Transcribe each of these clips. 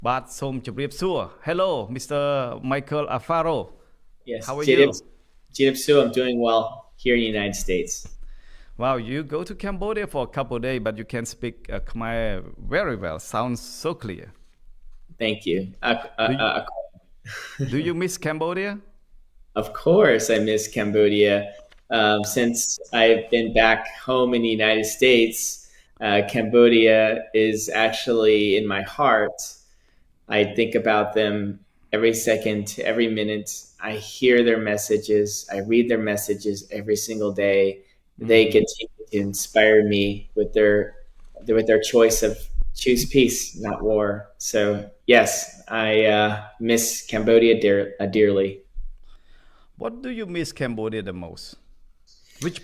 បាទសូមជម្រាបសួរ Hello Mr. Michael Alfaro Yes, How are you Jidip Su, I'm doing well here in the United States. Wow you go to Cambodia for a couple of days but you can speak Khmer very well sounds so clear Thank you. do you, do you miss Cambodia Of course, I miss Cambodia. Since I've been back home in the United States, Cambodia is actually in my heart. I think about them every second, every minute. I hear their messages. I read their messages every single day. They continue to inspire me with their choice of choose peace, not war. So yes, I miss Cambodia dearly. what do you miss Cambodia the most which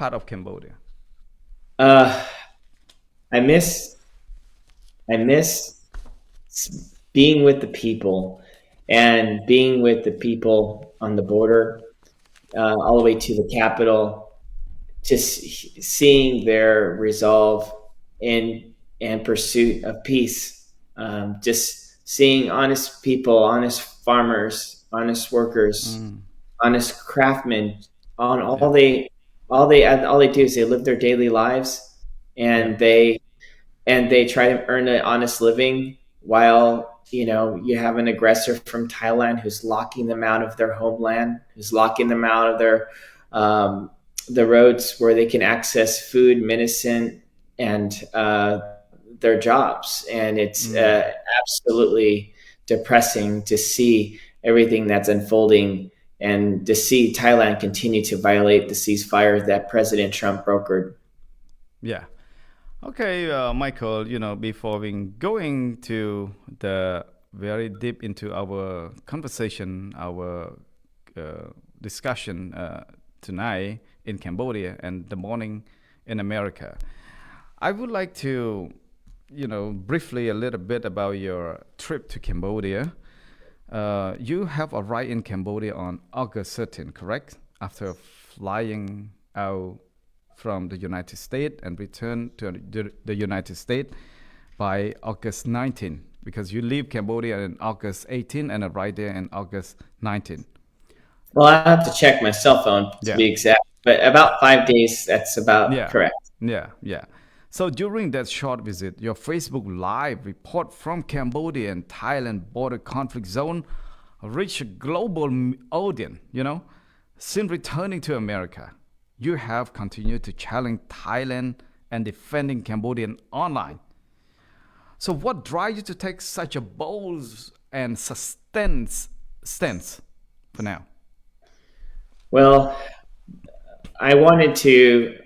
part of Cambodia Uh, I miss I miss being with the people and being with the people on the border, all the way to the capital, just seeing their resolve in and pursuit of peace. Just seeing honest people, honest farmers, honest workers, honest craftsmen. On yeah all they do is they live their daily lives, yeah and they try to earn an honest living while you have an aggressor from Thailand who's locking them out of their homeland, who's locking them out of um, the roads where they can access food, medicine, and their jobs. And it's absolutely depressing to see everything that's unfolding and to see Thailand continue to violate the ceasefire that President Trump brokered. yeah okay Michael before we going to the very deep into our conversation our uh, discussion tonight in Cambodia and the morning in America. I would like to, briefly a little bit about your trip to Cambodia. You have arrived in Cambodia on August 13, correct? After flying out from the United States and return to the United States by August 19, because you leave Cambodia in August 18 and arrive there in August 19. Well, I have to check my cell phone to Yeah. be exact, but about 5 days, that's about Yeah, correct. yeah. So during that short visit, your Facebook Live report from Cambodia and Thailand border conflict zone reached a global audience. Since returning to America, you have continued to challenge Thailand and defending Cambodian online. So, what drives you to take such a bold and sustained stance for now? Well, I wanted to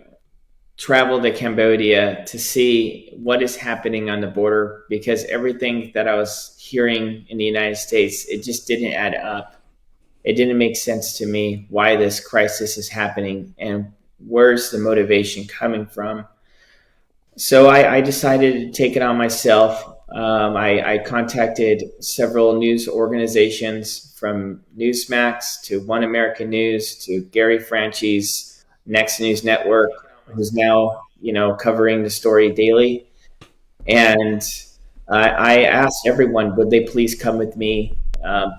travel to Cambodia to see what is happening on the border because everything that I was hearing in the United States, it just didn't add up. It didn't make sense to me why this crisis is happening and where's the motivation coming from. So I decided to take it on myself. I contacted several news organizations from Newsmax to One American News to Gary Franchi's Next News Network, who's now covering the story daily. And I asked everyone, would they please come with me?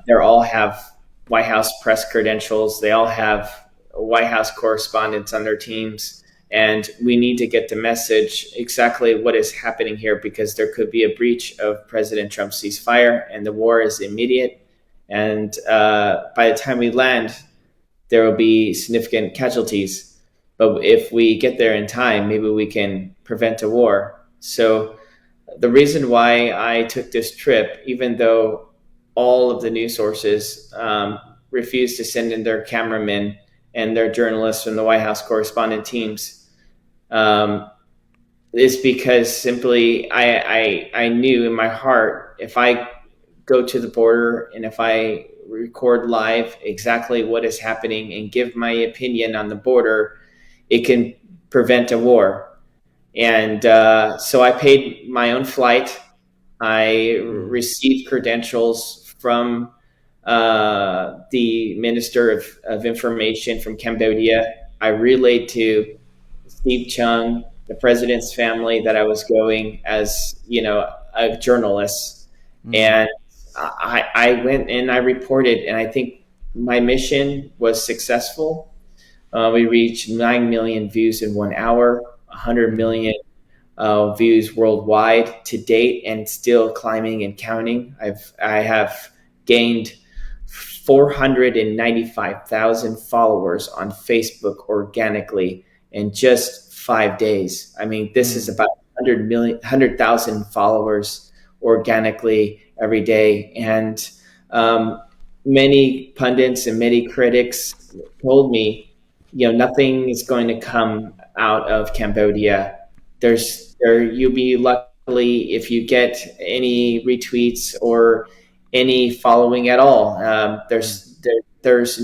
They all have White House press credentials. They all have White House correspondents on their teams. And we need to get the message exactly what is happening here because there could be a breach of President Trump's ceasefire and the war is immediate. And by the time we land, there will be significant casualties. But if we get there in time, maybe we can prevent a war. So the reason why I took this trip, even though all of the news sources refused to send in their cameramen and their journalists from the White House correspondent teams, um, is because simply I knew in my heart if I go to the border and if I record live exactly what is happening and give my opinion on the border, it can prevent a war. And so I paid my own flight. I received credentials from the Minister of Information from Cambodia. I relayed to Steve Chung, the president's family, that I was going as a journalist, Mm. And I went and I reported, and I think my mission was successful. We reached 9 million views in 1 hour, 100 Mm. million views worldwide to date, and still climbing and counting. I have gained 495,000 followers on Facebook organically in just 5 days. I mean, this is Mm. about 100,000 followers organically every day. And um, many pundits and many critics told me, nothing is going to come out of Cambodia. You'll be lucky if you get any retweets or any following at all. Mm. There's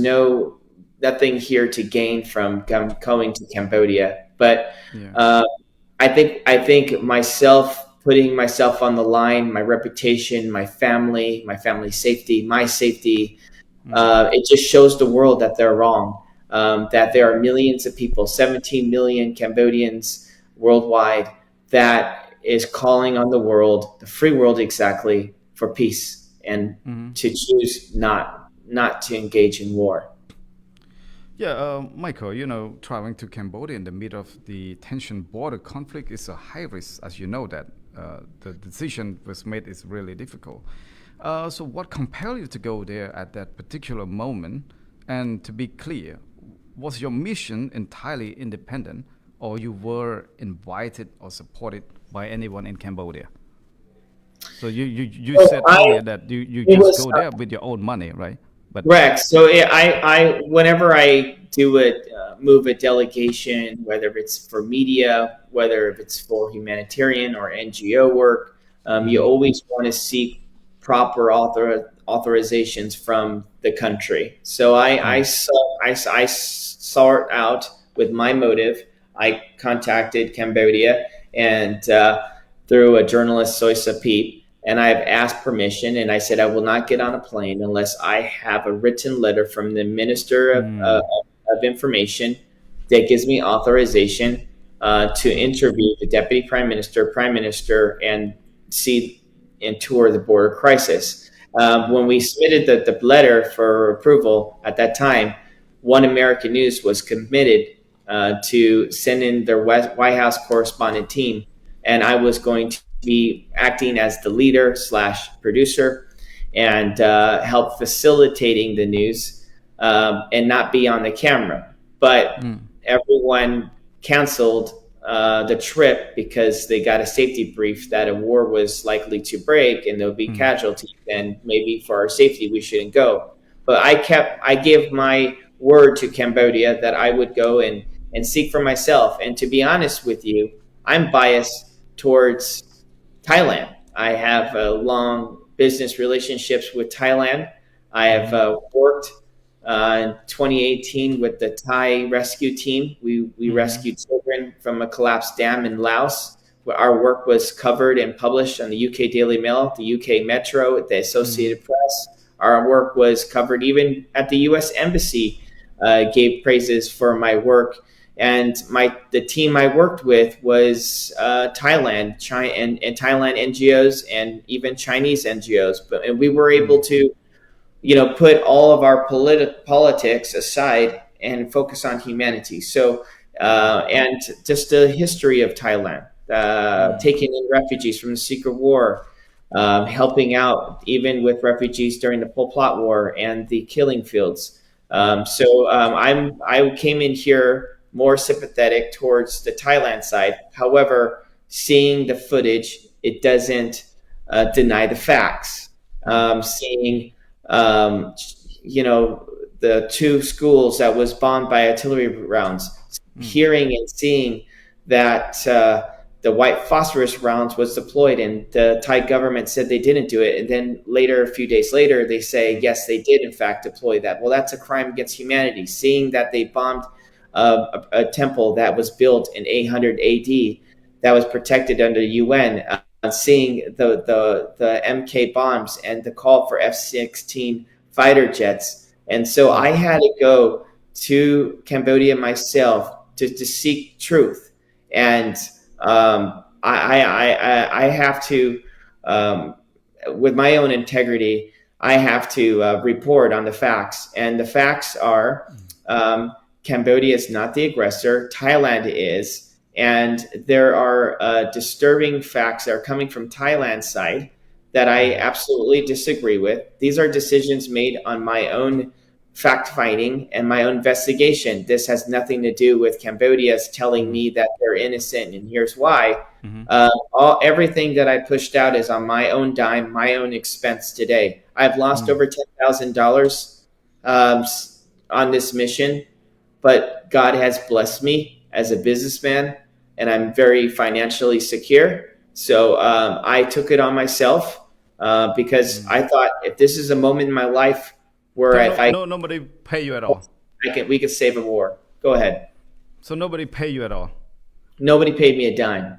nothing here to gain from going to Cambodia. But Yeah. uh, I think putting myself on the line, my reputation, my family's safety, my safety, Mm. it just shows the world that they're wrong. That there are millions of people, 17 million Cambodians worldwide, that is calling on the world, the free world exactly, for peace and Mm. to choose not to engage in war. Yeah, Michael, traveling to Cambodia in the middle of the tension border conflict is a high risk, as you know that. The decision was made is really difficult. So what compelled you to go there at that particular moment? And to be clear, was your mission entirely independent, or you were invited or supported by anyone in Cambodia? So you Well, said earlier that you it just was go there with your own money, right? But correct. So whenever I do move a delegation, whether it's for media, whether if it's for humanitarian or NGO work, you mm-hmm. always want to seek proper authorizations from the country. So Mm. I sort out with my motive. I contacted Cambodia and through a journalist, Soisa Peep, and I've asked permission, and I said I will not get on a plane unless I have a written letter from the Minister Mm. of Information that gives me authorization to Mm. interview the Deputy Prime Minister, and see and tour the border crisis. Mm. When we submitted the letter for approval at that time, One American News was committed to send in their White House correspondent team, and I was going to be acting as the leader slash producer and help facilitating the news, and not be on the camera. But Mm. everyone canceled the trip because they got a safety brief that a war was likely to break and there'll be Mm. casualties, and maybe for our safety we shouldn't go. But I gave my word to Cambodia that I would go and seek for myself. And to be honest with you, I'm biased towards Thailand. I have long business relationships with Thailand. I have Mm. worked in 2018 with the Thai rescue team. We Mm. rescued children from a collapsed dam in Laos. Our work was covered and published on the UK Daily Mail, the UK Metro, the Mm. Associated Press. Our work was covered even at the US Embassy, gave praises for my work. And the team I worked with was Thailand, China, and Thailand NGOs, and even Chinese NGOs. And we were able Mm. to, put all of our politics aside and focus on humanity. So, and just the history of Thailand, Mm. taking in refugees from the Secret War, helping out even with refugees during the Pol Pot War and the killing fields. Mm. I came in here more sympathetic towards the Thailand side. However, seeing the footage, it doesn't deny the facts. Mm. Seeing, um, the two schools that was bombed by artillery rounds, Mm. hearing and seeing that the white phosphorus rounds was deployed, and the Thai government said they didn't do it, and then later, a few days later, they say Mm. yes, they did in fact deploy that. Well, that's a crime against humanity. Seeing that they bombed a temple that was built in 800 AD that was protected under the UN, seeing the MK bombs and the call for F-16 fighter jets. And so I Mm. had to go to Cambodia myself to seek truth. And I have to, um, with my own integrity, I have to report on the facts. And the facts are Cambodia is not the aggressor, Thailand is. And there are disturbing facts that are coming from Thailand's side that I absolutely disagree with. These are decisions made on my own fact finding and my own investigation. This has nothing to do with Cambodia's telling me that they're innocent, and here's why. Everything that I pushed out is on my own dime, my own expense today. I've lost over $10,000 on this mission, but God has blessed me as a businessman, and I'm very financially secure. So I took it on myself because I thought if this is a moment in my life where nobody pay you at all. We could save a war. Go ahead. So nobody pay you at all. Nobody paid me a dime.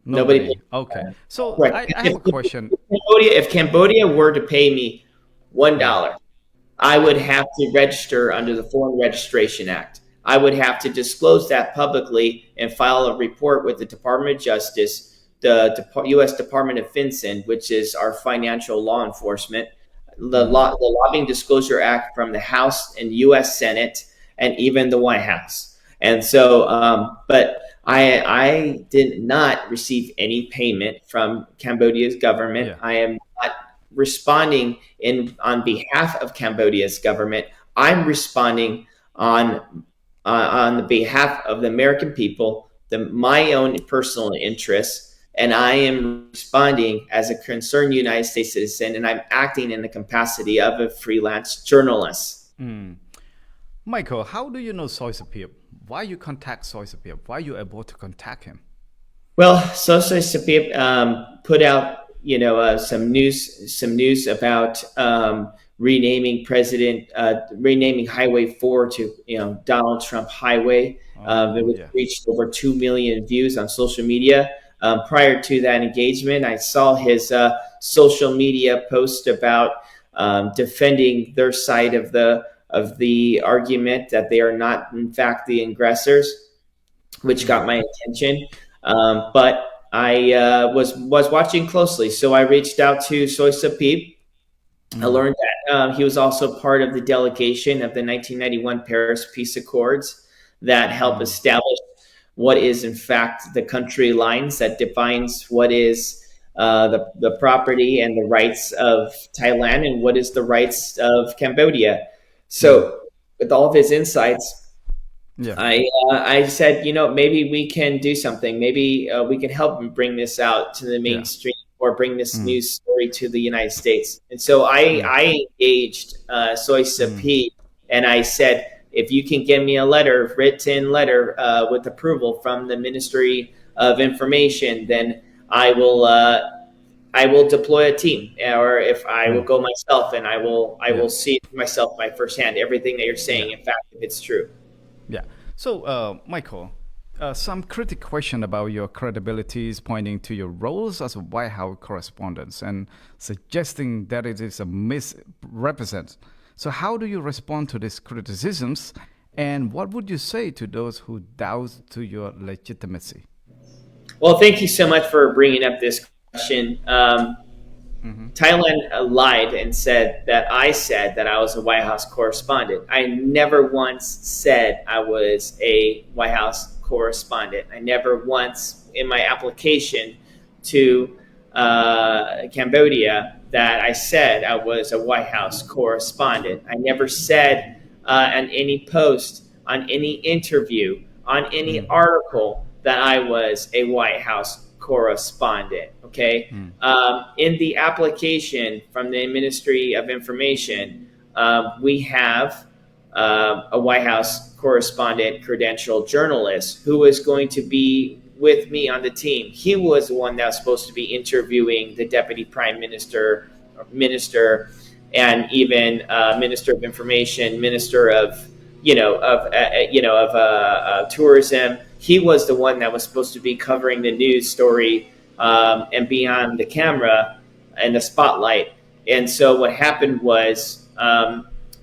Nobody. Okay. So Right. I have a question. If Cambodia were to pay me $1, I would have to register under the Foreign Registration Act. I would have to disclose that publicly and file a report with the Department of Justice, the U.S. Department of FinCEN, which is our financial law enforcement, the Lobbying Disclosure Act from the House and U.S. Senate, and even the White House. And so, but I did not receive any payment from Cambodia's government. Yeah. I am not responding on behalf of Cambodia's government. I'm responding on the behalf of the American people, my own personal interests, and I am responding as a concerned United States citizen, and I'm acting in the capacity of a freelance journalist. Michael, how do you know Soy Sapir? Why you contact Soy Sapir? Why you able to contact him? Well, Soy Sapir put out, some news about renaming Highway 4 to Donald Trump Highway. It reached over 2 million views on social media. Prior to that engagement, I saw his social media post about defending their side of the argument that they are not, in fact, the aggressors, which got my attention. But I was watching closely, so I reached out to Soy Sapir. I learned that he was also part of the delegation of the 1991 Paris Peace Accords that helped establish what is, in fact, the country lines that defines what is the property and the rights of Thailand and what is the rights of Cambodia. So with all of his insights, I said, maybe we can do something. Maybe we can help him bring this out to the mainstream or bring this news story to the United States. And so I engaged Soy Sapir, and I said, if you can give me a written letter with approval from the Ministry of Information, then I will deploy a team, or if I will go myself, and I will see myself by firsthand everything that you're saying. In fact, if it's true. Yeah. So, Michael, some critic question about your credibilities, pointing to your roles as a White House correspondent and suggesting that it is a misrepresent. So how do you respond to these criticisms, and what would you say to those who doubt to your legitimacy? Well, thank you so much for bringing up this question. Thailand lied and said that I said that I was a White House correspondent. I never once said I was a White House correspondent. I never once in my application to Cambodia that I said I was a White House correspondent. I never said on any post, on any interview, on any article that I was a White House correspondent. Okay. In the application from the Ministry of Information, we have a White House correspondent, credential journalist who was going to be with me on the team. He was the one that was supposed to be interviewing the Deputy Prime Minister, and even Minister of Information, Minister of Tourism. He was the one that was supposed to be covering the news story and be on the camera and the spotlight. And so what happened was,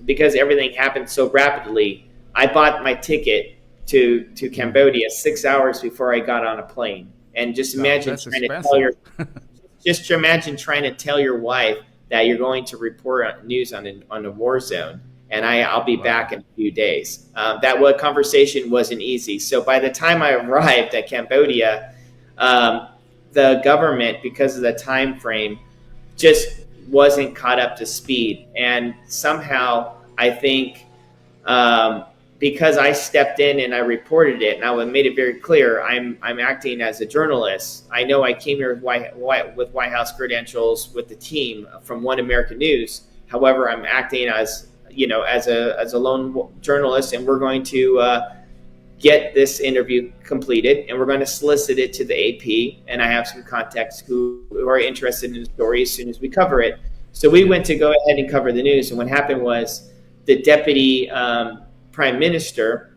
because everything happened so rapidly, I bought my ticket to Cambodia 6 hours before I got on a plane. And just imagine just imagine trying to tell your wife that you're going to report on news on a war zone, and I'll be back in a few days. That conversation wasn't easy. So by the time I arrived at Cambodia, the government, because of the time frame, just wasn't caught up to speed. And somehow I think because I stepped in and I reported it, and I made it very clear, I'm acting as a journalist. I know I came here with White House credentials with the team from One American News. However, I'm acting as a lone journalist, and we're going to get this interview completed, and we're going to solicit it to the AP. And I have some contacts who are interested in the story as soon as we cover it. So we went to go ahead and cover the news. And what happened was the deputy prime minister,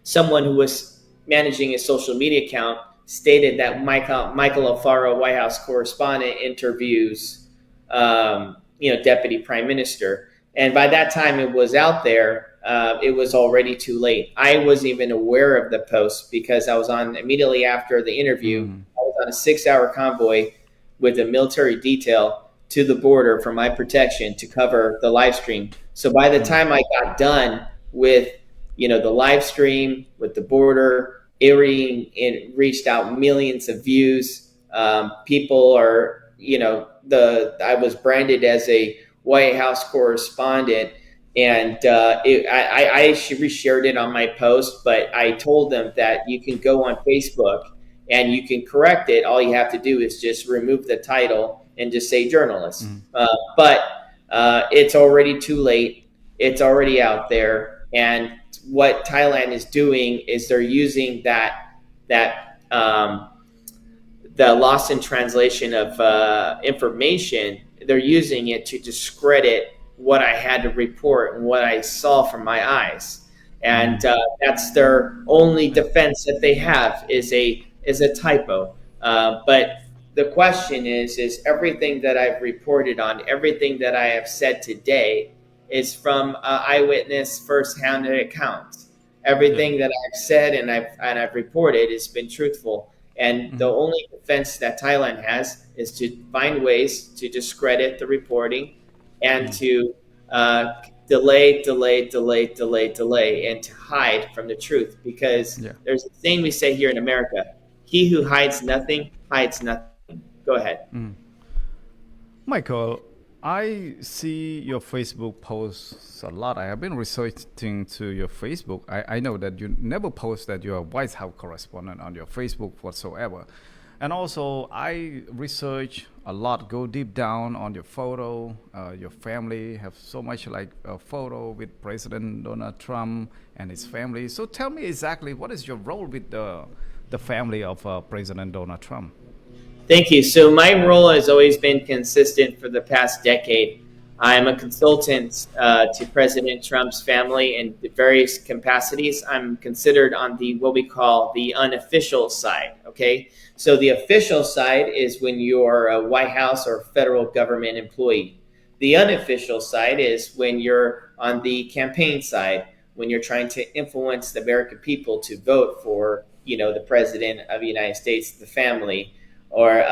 someone who was managing his social media account, stated that Michael Alfaro, White House correspondent, interviews deputy prime minister. And by that time it was out there, it was already too late. I wasn't even aware of the post because I was on immediately after the interview. I was on a 6-hour convoy with a military detail to the border for my protection to cover the live stream. So by the time I got done with the live stream, with the border, it reached out millions of views. People are, I was branded as a White House correspondent, and I reshared it on my post, but I told them that you can go on Facebook and you can correct it. All you have to do is just remove the title and just say journalist. But it's already too late. It's already out there. And what Thailand is doing is they're using that the loss in translation of information. They're using it to discredit what I had to report and what I saw from my eyes. And that's their only defense that they have is a typo. But the question is everything that I've reported on, everything that I have said today is from eyewitness first-hand accounts. Everything that I've said and I've reported has been truthful. And the only defense that Thailand has is to find ways to discredit the reporting and to delay, and to hide from the truth. Because there's a saying we say here in America, he who hides nothing hides nothing. Go ahead. Michael, I see your Facebook posts a lot. I have been researching to your Facebook. I know that you never post that you're a White House correspondent on your Facebook whatsoever. And also, I research a lot, go deep down on your photo. Your family have so much like a photo with President Donald Trump and his family. So tell me exactly what is your role with the family of President Donald Trump? Thank you. So my role has always been consistent for the past decade. I'm a consultant to President Trump's family in various capacities. I'm considered on what we call the unofficial side. Okay, so the official side is when you're a White House or federal government employee. The unofficial side is when you're on the campaign side, when you're trying to influence the American people to vote for, the President of the United States, the family, or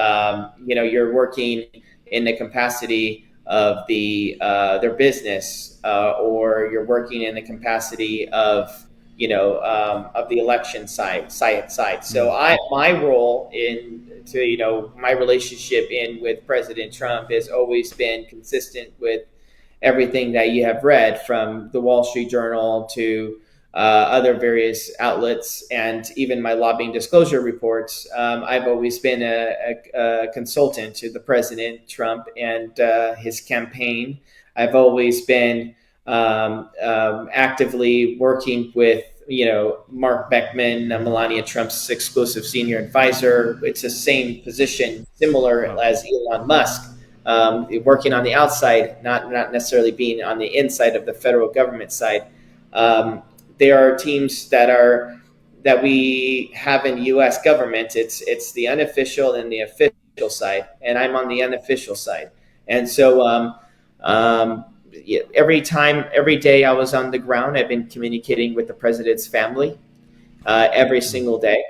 you're working in the capacity of their business, or you're working in the capacity of of the election side. So my role my relationship with President Trump has always been consistent with everything that you have read from the Wall Street Journal to other various outlets, and even my lobbying disclosure reports. I've always been a consultant to the President Trump and his campaign. I've always been actively working with Mark Beckman, Melania Trump's exclusive senior advisor. It's the same position, similar as Elon Musk, working on the outside, not necessarily being on the inside of the federal government side. There are teams that we have in U.S. government. It's the unofficial and the official side, and I'm on the unofficial side. And so every day I was on the ground, I've been communicating with the president's family every single day.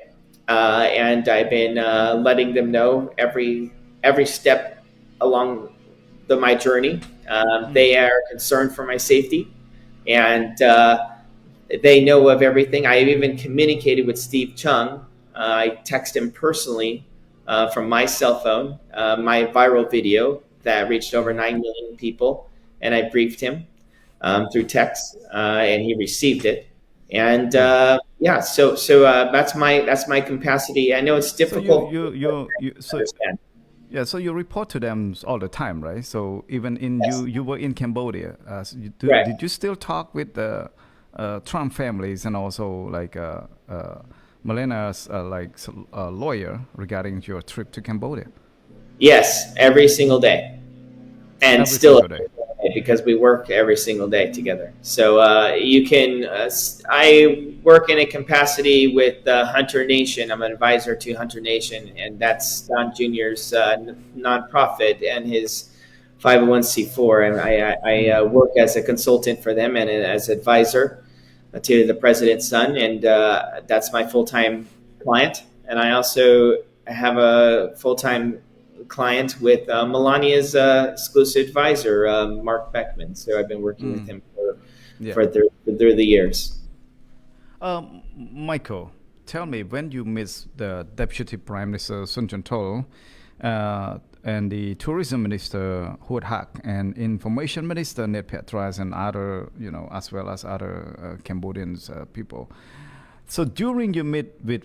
and I've been letting them know every step along my journey. They are concerned for my safety, and they know of everything. I even communicated with Steve Chung. I text him personally from my cell phone, my viral video that reached over 9 million people, and I briefed him through text, and he received it. And yeah, so that's my capacity. I know it's So you difficult you you you to so understand. yeah, so you report to them all the time, right? So even in Yes, you were in Cambodia. correct. Did you still talk with the Trump families and also like Melena's lawyer regarding your trip to Cambodia Yes, every single day, and every still single day? because we work every single day together. So you can. I work in a capacity with Hunter Nation. I'm an advisor to Hunter Nation, and that's Don Jr.'s nonprofit and his 501c4. And I work as a consultant for them and as advisor to the president's son, and that's my full time client. And I also have a full time client with Melania's exclusive advisor, Mark Beckman. So I've been working with him Yeah. through the years. Michael, tell me when you met the Deputy Prime Minister Sun Chantol and the Tourism Minister Hut Hak and Information Minister Ned Petras and other, as well as other Cambodian people. So during your meet with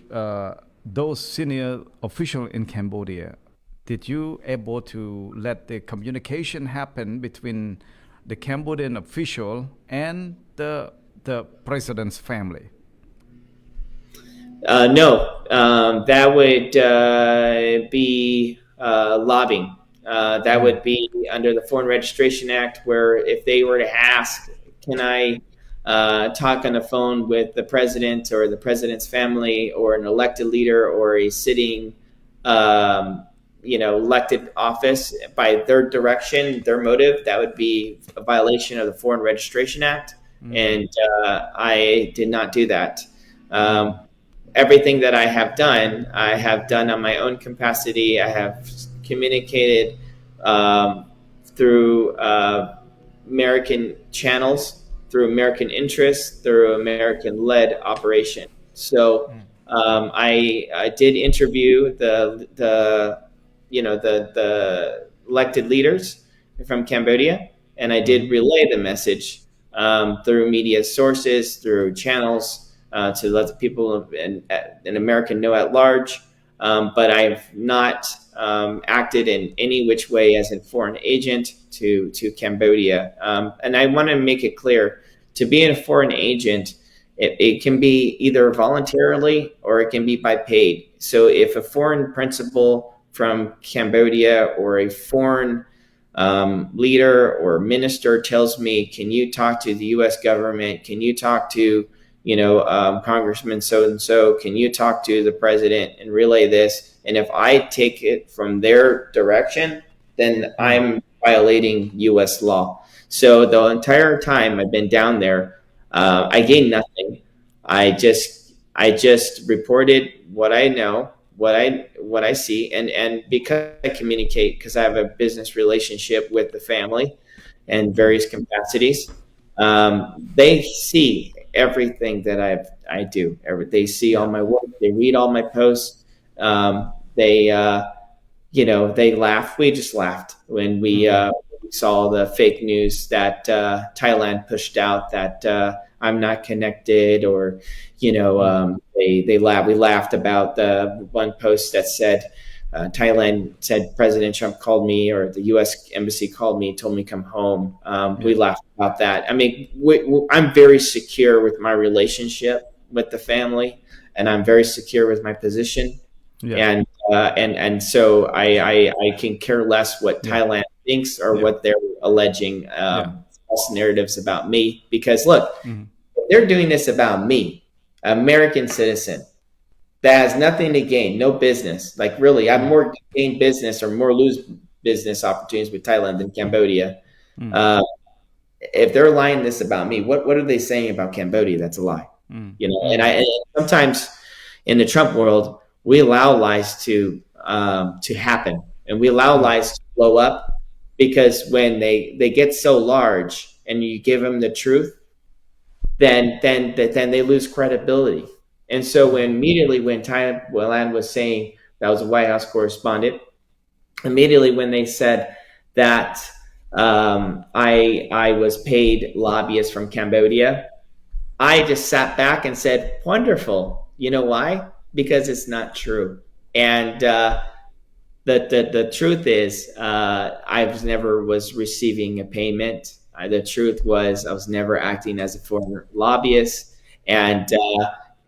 those senior officials in Cambodia, did you able to let the communication happen between the Cambodian official and the president's family? No, that would be lobbying. That would be under the Foreign Registration Act, where if they were to ask, can I talk on the phone with the president or the president's family or an elected leader or a sitting, elected office by their direction, their motive, that would be a violation of the Foreign Registration Act. And I did not do that. Everything that I have done on my own capacity. I have communicated through American channels, through American interests, through American-led operation. So I did interview the elected leaders from Cambodia, and I did relay the message through media sources, through channels, to let the people in America know at large. But I've not acted in any which way as a foreign agent to Cambodia. And I want to make it clear, to be a foreign agent, it can be either voluntarily or it can be by paid. So if a foreign principal from Cambodia or a foreign leader or minister tells me, can you talk to the U.S. government? Can you talk to Congressman so-and-so, can you talk to the president and relay this? And if I take it from their direction, then I'm violating U.S. law. So the entire time I've been down there, I gained nothing. I just reported what I know, what I see, and because I communicate, because I have a business relationship with the family in various capacities, they see everything that I do. They see all my work. They read all my posts. They laugh. We just laughed when we saw the fake news that Thailand pushed out that I'm not connected, or they laughed. We laughed about the one post that said Thailand said President Trump called me, or the U.S. embassy called me, told me to come home. We laughed about that. I mean, I'm very secure with my relationship with the family, and I'm very secure with my position. Yeah. And so I can care less what Thailand thinks or what they're alleging false narratives about me. Because look, they're doing this about me, American citizen, that has nothing to gain, no business. Like, really, I have more gain business or more lose business opportunities with Thailand than Cambodia. If they're lying this about me, what are they saying about Cambodia? That's a lie. And sometimes in the Trump world, we allow lies to happen, and we allow lies to blow up, because when they get so large and you give them the truth, then they lose credibility. And so immediately when Thailand was saying, that was a White House correspondent, immediately when they said that I was paid lobbyists from Cambodia, I just sat back and said, wonderful. You know why? Because it's not true. And the truth is, I was never was receiving a payment. The truth was, I was never acting as a former lobbyist. And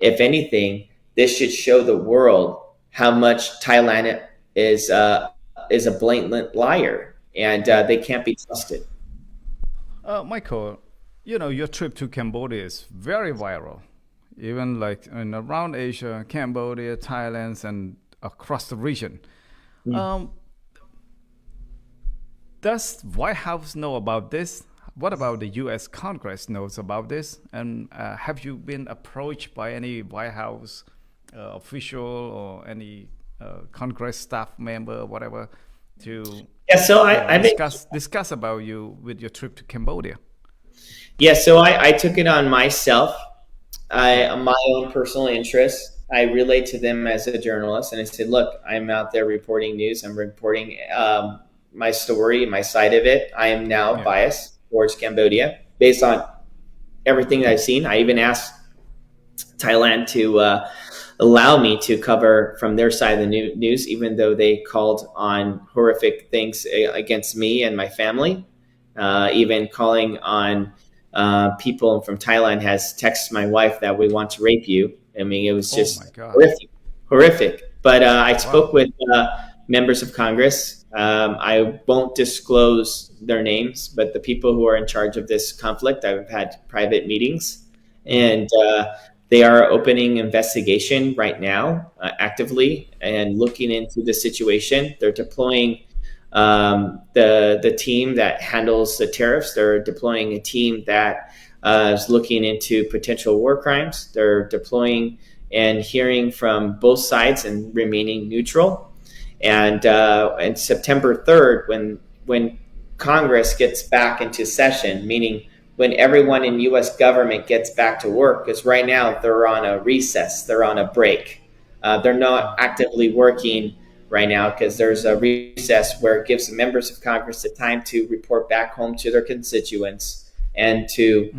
if anything, this should show the world how much Thailand is a blatant liar, and they can't be trusted. Michael, your trip to Cambodia is very viral, even like around Asia, Cambodia, Thailand, and across the region. Um, does White House know about this? What about the U.S. Congress knows about this? And have you been approached by any White House official or any Congress staff member, whatever, to Yeah, so I think discuss about you with your trip to Cambodia? yeah, so I took it on myself, on my own personal interests. I relayed to them as a journalist, and I said, "Look, I'm out there reporting news. I'm reporting my story, my side of it. I am now Yeah. biased towards Cambodia based on everything that I've seen." I even asked Thailand to allow me to cover from their side of the news, even though they called on horrific things against me and my family. Even calling on people from Thailand has texted my wife that we want to rape you. I mean, it was Oh just my God! horrific. But I spoke Wow. with members of Congress. I won't disclose their names, but the people who are in charge of this conflict, I've had private meetings, and they are opening investigation right now, actively, and looking into the situation. They're deploying the team that handles the tariffs. They're deploying a team that is looking into potential war crimes. They're deploying and hearing from both sides and remaining neutral. And September 3rd, when Congress gets back into session, meaning when everyone in U.S. government gets back to work, because right now they're on a recess, they're on a break. They're not actively working right now because there's a recess where it gives the members of Congress the time to report back home to their constituents and to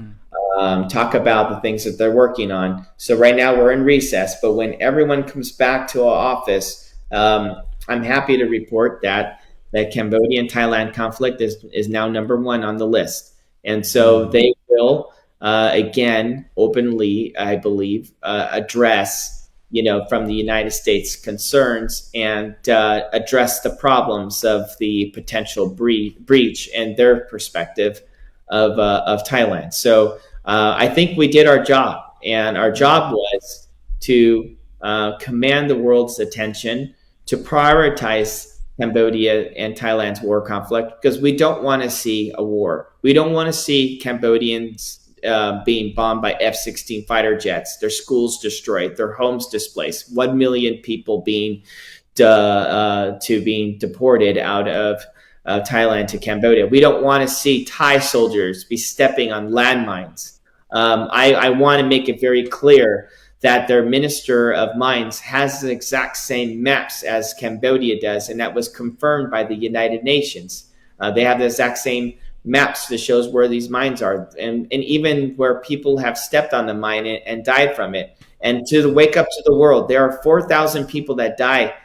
talk about the things that they're working on. So right now we're in recess, but when everyone comes back to our office, I'm happy to report that the Cambodian Thailand conflict is now number one on the list. And so they will, again, openly, I believe, address, from the United States concerns and address the problems of the potential breach and their perspective of Thailand. So I think we did our job, and our job was to command the world's attention, to prioritize Cambodia and Thailand's war conflict, because we don't want to see a war. We don't want to see Cambodians being bombed by F-16 fighter jets, their schools destroyed, their homes displaced, 1 million people being deported out of Thailand to Cambodia. We don't want to see Thai soldiers be stepping on landmines. I want to make it very clear that their Minister of Mines has the exact same maps as Cambodia does, and that was confirmed by the United Nations. They have the exact same maps that shows where these mines are, and even where people have stepped on the mine and died from it. And to wake up to the world, there are 4,000 people that die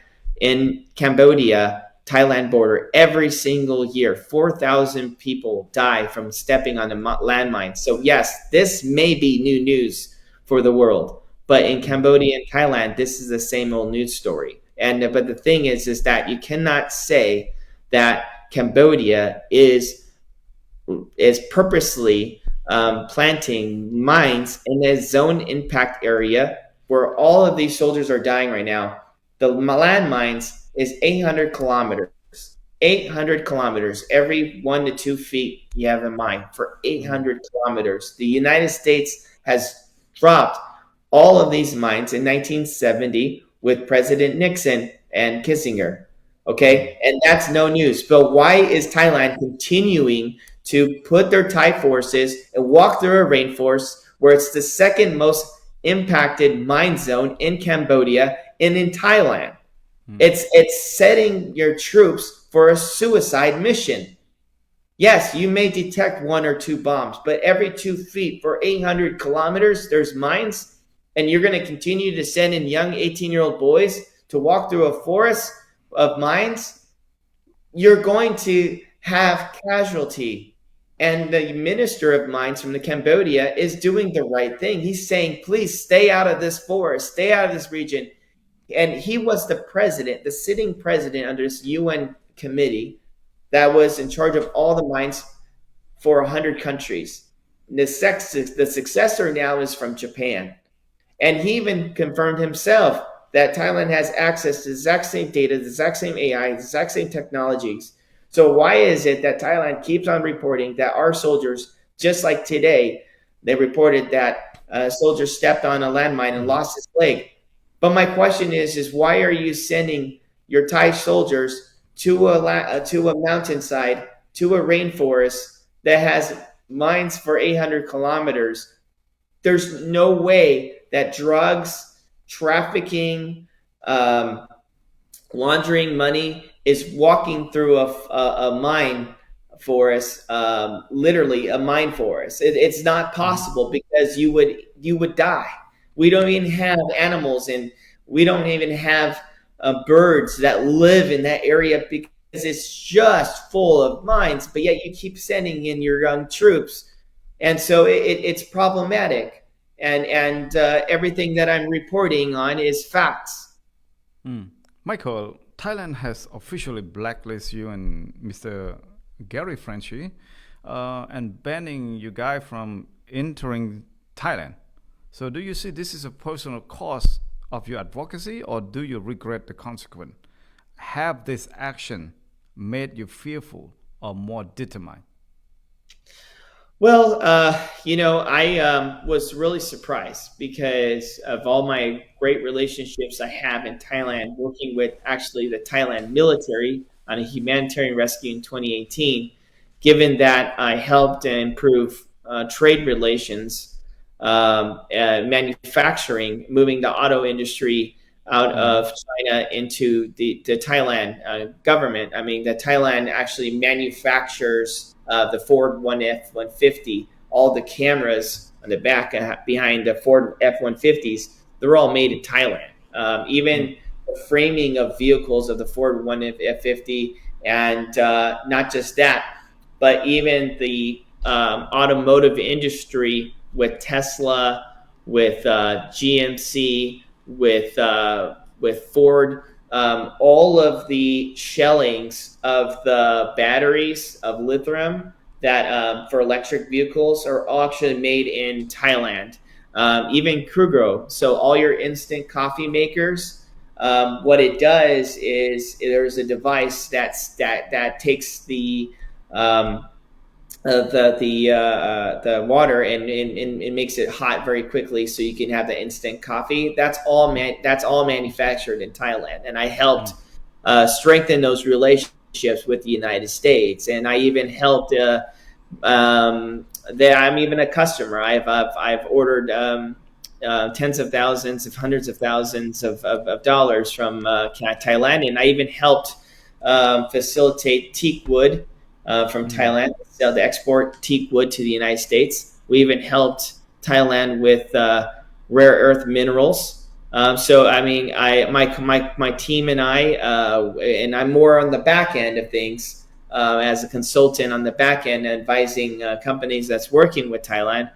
in Cambodia, Thailand border every single year. 4,000 people die from stepping on a landmine. So yes, this may be new news for the world. But in Cambodia and Thailand, this is the same old news story. But the thing is that you cannot say that Cambodia is purposely planting mines in a zone impact area where all of these soldiers are dying right now. The landmines is 800 kilometers. 800 kilometers. Every 1 to 2 feet, you have a mine for 800 kilometers. The United States has dropped all of these mines in 1970 with President Nixon and Kissinger. Okay, and that's no news. But why is Thailand continuing to put their Thai forces and walk through a rainforest where it's the second most impacted mine zone in Cambodia and in Thailand? It's setting your troops for a suicide mission. Yes, you may detect one or two bombs, but every 2 feet for 800 kilometers, there's mines, and you're going to continue to send in young 18-year-old boys to walk through a forest of mines. You're going to have casualty. And the minister of mines from the Cambodia is doing the right thing. He's saying, please stay out of this forest, stay out of this region. And he was the president, the sitting president under this UN committee that was in charge of all the mines for 100 countries. The successor now is from Japan. And he even confirmed himself that Thailand has access to the exact same data, the exact same AI, the exact same technologies. So why is it that Thailand keeps on reporting that our soldiers, just like today, they reported that a soldier stepped on a landmine and lost his leg? But my question is why are you sending your Thai soldiers to a mountainside, to a rainforest that has mines for 800 kilometers? There's no way that drugs, trafficking, laundering money is walking through a mine forest, literally a mine forest. It's not possible because you would die. We don't even have animals, and we don't even have birds that live in that area because it's just full of mines. But yet you keep sending in your young troops, and so it's problematic. And everything that I'm reporting on is facts. Michael, Thailand has officially blacklisted you and Mr. Gary Frenchy and banning you guys from entering Thailand. So do you see this is a personal cost of your advocacy, or do you regret the consequence? Have this action made you fearful or more determined? Well, I was really surprised because of all my great relationships I have in Thailand, working with actually the Thailand military on a humanitarian rescue in 2018, given that I helped improve trade relations, manufacturing, moving the auto industry out of China into the Thailand government. I mean, the Thailand actually manufactures the Ford F-150. All the cameras on the back behind the Ford F-150s, they're all made in Thailand. Even the framing of vehicles of the Ford F-150, and not just that, but even the automotive industry with Tesla, with GMC, with Ford, all of the shellings of the batteries of lithium that for electric vehicles are all actually made in Thailand. Even Kruger, so all your instant coffee makers, what it does is there's a device that takes the water and makes it hot very quickly, so you can have the instant coffee. That's all manufactured in Thailand, and I helped strengthen those relationships with the United States, and I even helped. I'm even a customer. I've ordered tens of thousands, if hundreds of thousands of dollars from Thailand, and I even helped facilitate teak wood. From Thailand, to export teak wood to the United States. We even helped Thailand with rare earth minerals. So I mean, my team and and I'm more on the back end of things as a consultant on the back end, advising companies that's working with Thailand.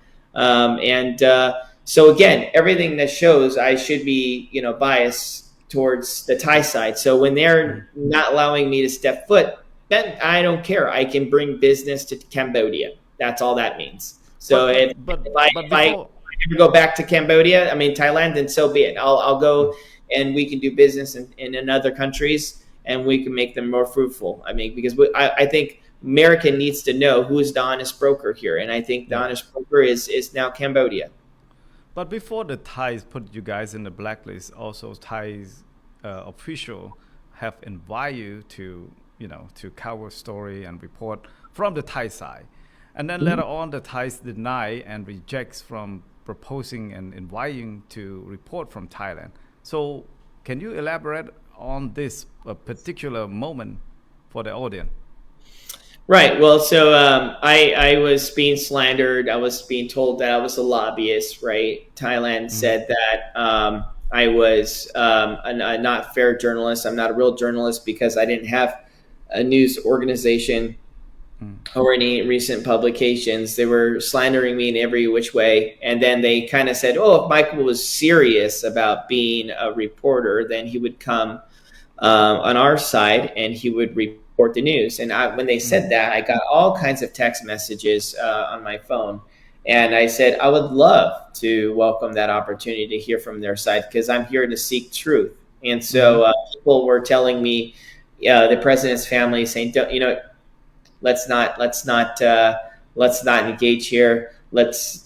So again, everything that shows I should be biased towards the Thai side. So when they're not allowing me to step foot, then I don't care. I can bring business to Cambodia. That's all that means. So if I ever go back to Cambodia, Thailand, then so be it. I'll go and we can do business in other countries, and we can make them more fruitful. Because I think America needs to know who's the honest broker here, and I think the honest broker is now Cambodia. But before the Thais put you guys in the blacklist, also Thais official have invited you to, to cover story and report from the Thai side. And then later on, the Thais deny and rejects from proposing and inviting to report from Thailand. So can you elaborate on this particular moment for the audience? Right. Well, so I was being slandered. I was being told that I was a lobbyist. Right. Thailand Mm, said that I was a not fair journalist. I'm not a real journalist because I didn't have a news organization mm, or any recent publications. They were slandering me in every which way. And then they kind of said, oh, if Michael was serious about being a reporter, then he would come on our side and he would report the news. And when they mm, said that, I got all kinds of text messages on my phone. And I said, I would love to welcome that opportunity to hear from their side because I'm here to seek truth. And mm, so people were telling me, the president's family saying, don't, let's not engage here. It's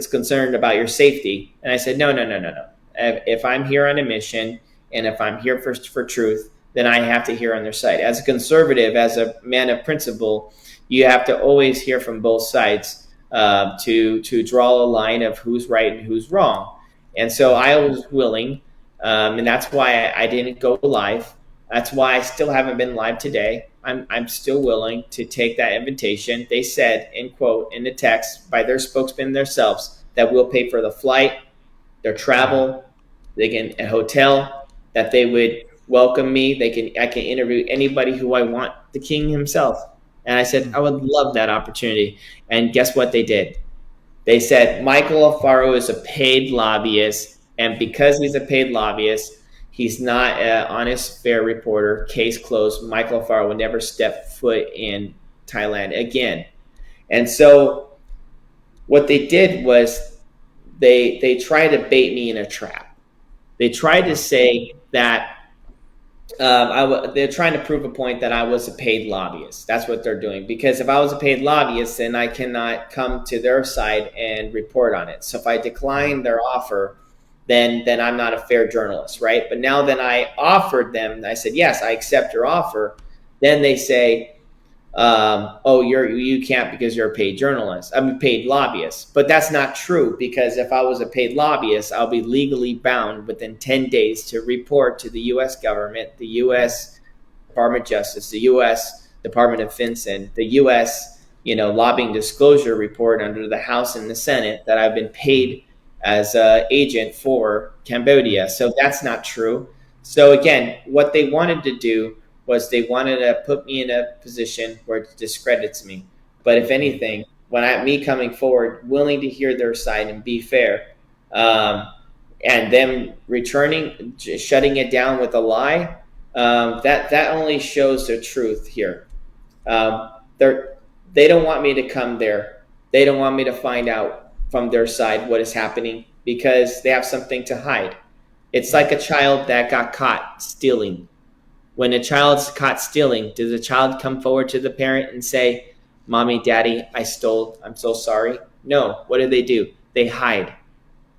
concerned about your safety. And I said, no. If I'm here on a mission and if I'm here for truth, then I have to hear on their side. As a conservative, as a man of principle, you have to always hear from both sides to draw a line of who's right and who's wrong. And so mm, I was willing, and that's why I didn't go live. That's why I still haven't been live today. I'm still willing to take that invitation. They said, in quote, in the text by their spokesman themselves, that we'll pay for the flight, their mm, travel, they can a hotel, that they would welcome me. I can interview anybody who I want, the king himself. And I said, mm, I would love that opportunity. And guess what they did? They said Michael Alfaro is a paid lobbyist, and because he's a paid lobbyist, he's not an honest, fair reporter. Case closed. Michael Alfaro will never step foot in Thailand again. And so what they did was they tried to bait me in a trap. They tried to oh, say that they're trying to prove a point that I was a paid lobbyist. That's what they're doing. Because if I was a paid lobbyist, then I cannot come to their side and report on it. So if I mm, decline their offer, then I'm not a fair journalist, right? But now that I offered them, I said, yes, I accept your offer. Then they say, oh, you can't because you're a paid journalist. I'm a paid lobbyist. But that's not true because if I was a paid lobbyist, I'll be legally bound within 10 days to report to the U.S. government, the U.S. Department of Justice, the U.S. Department of Defense, and the U.S. Lobbying disclosure report under the House and the Senate that I've been mm, paid as an agent for mm, Cambodia. So that's not true. So again, what they wanted to do was they wanted to put me in a position where it discredits me. But if mm, anything, me coming forward, willing to hear their side and be fair, um, and them returning, shutting it down with a lie, that only shows the truth here. Um, they're they don't want me to come there. They don't want me to find out from their side what is happening because they have something to hide. It's mm, like a child that got caught stealing. When a child's caught stealing, does the child come forward to the parent and say, Mommy, Daddy, I stole, I'm so sorry? No. What do? They hide.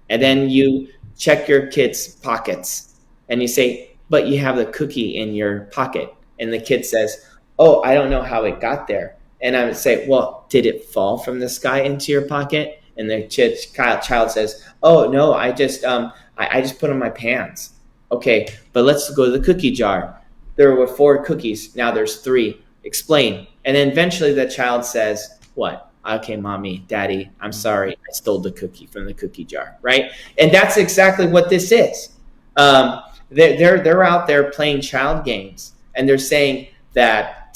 And mm, then you check your kid's pockets and you say, but you have the cookie in your pocket. And the kid says, oh, I don't know how it got there. And I would say, well, did it fall from the sky into your pocket? And the child says, oh, no, I just put on my pants. Okay, but let's go to the cookie jar. There were 4 cookies. Now there's 3. Explain. And then eventually the child says, what? Okay, mommy, daddy, I'm mm, sorry. I stole the cookie from the cookie jar, right? And that's exactly what this is. They're out there playing child games, and they're saying that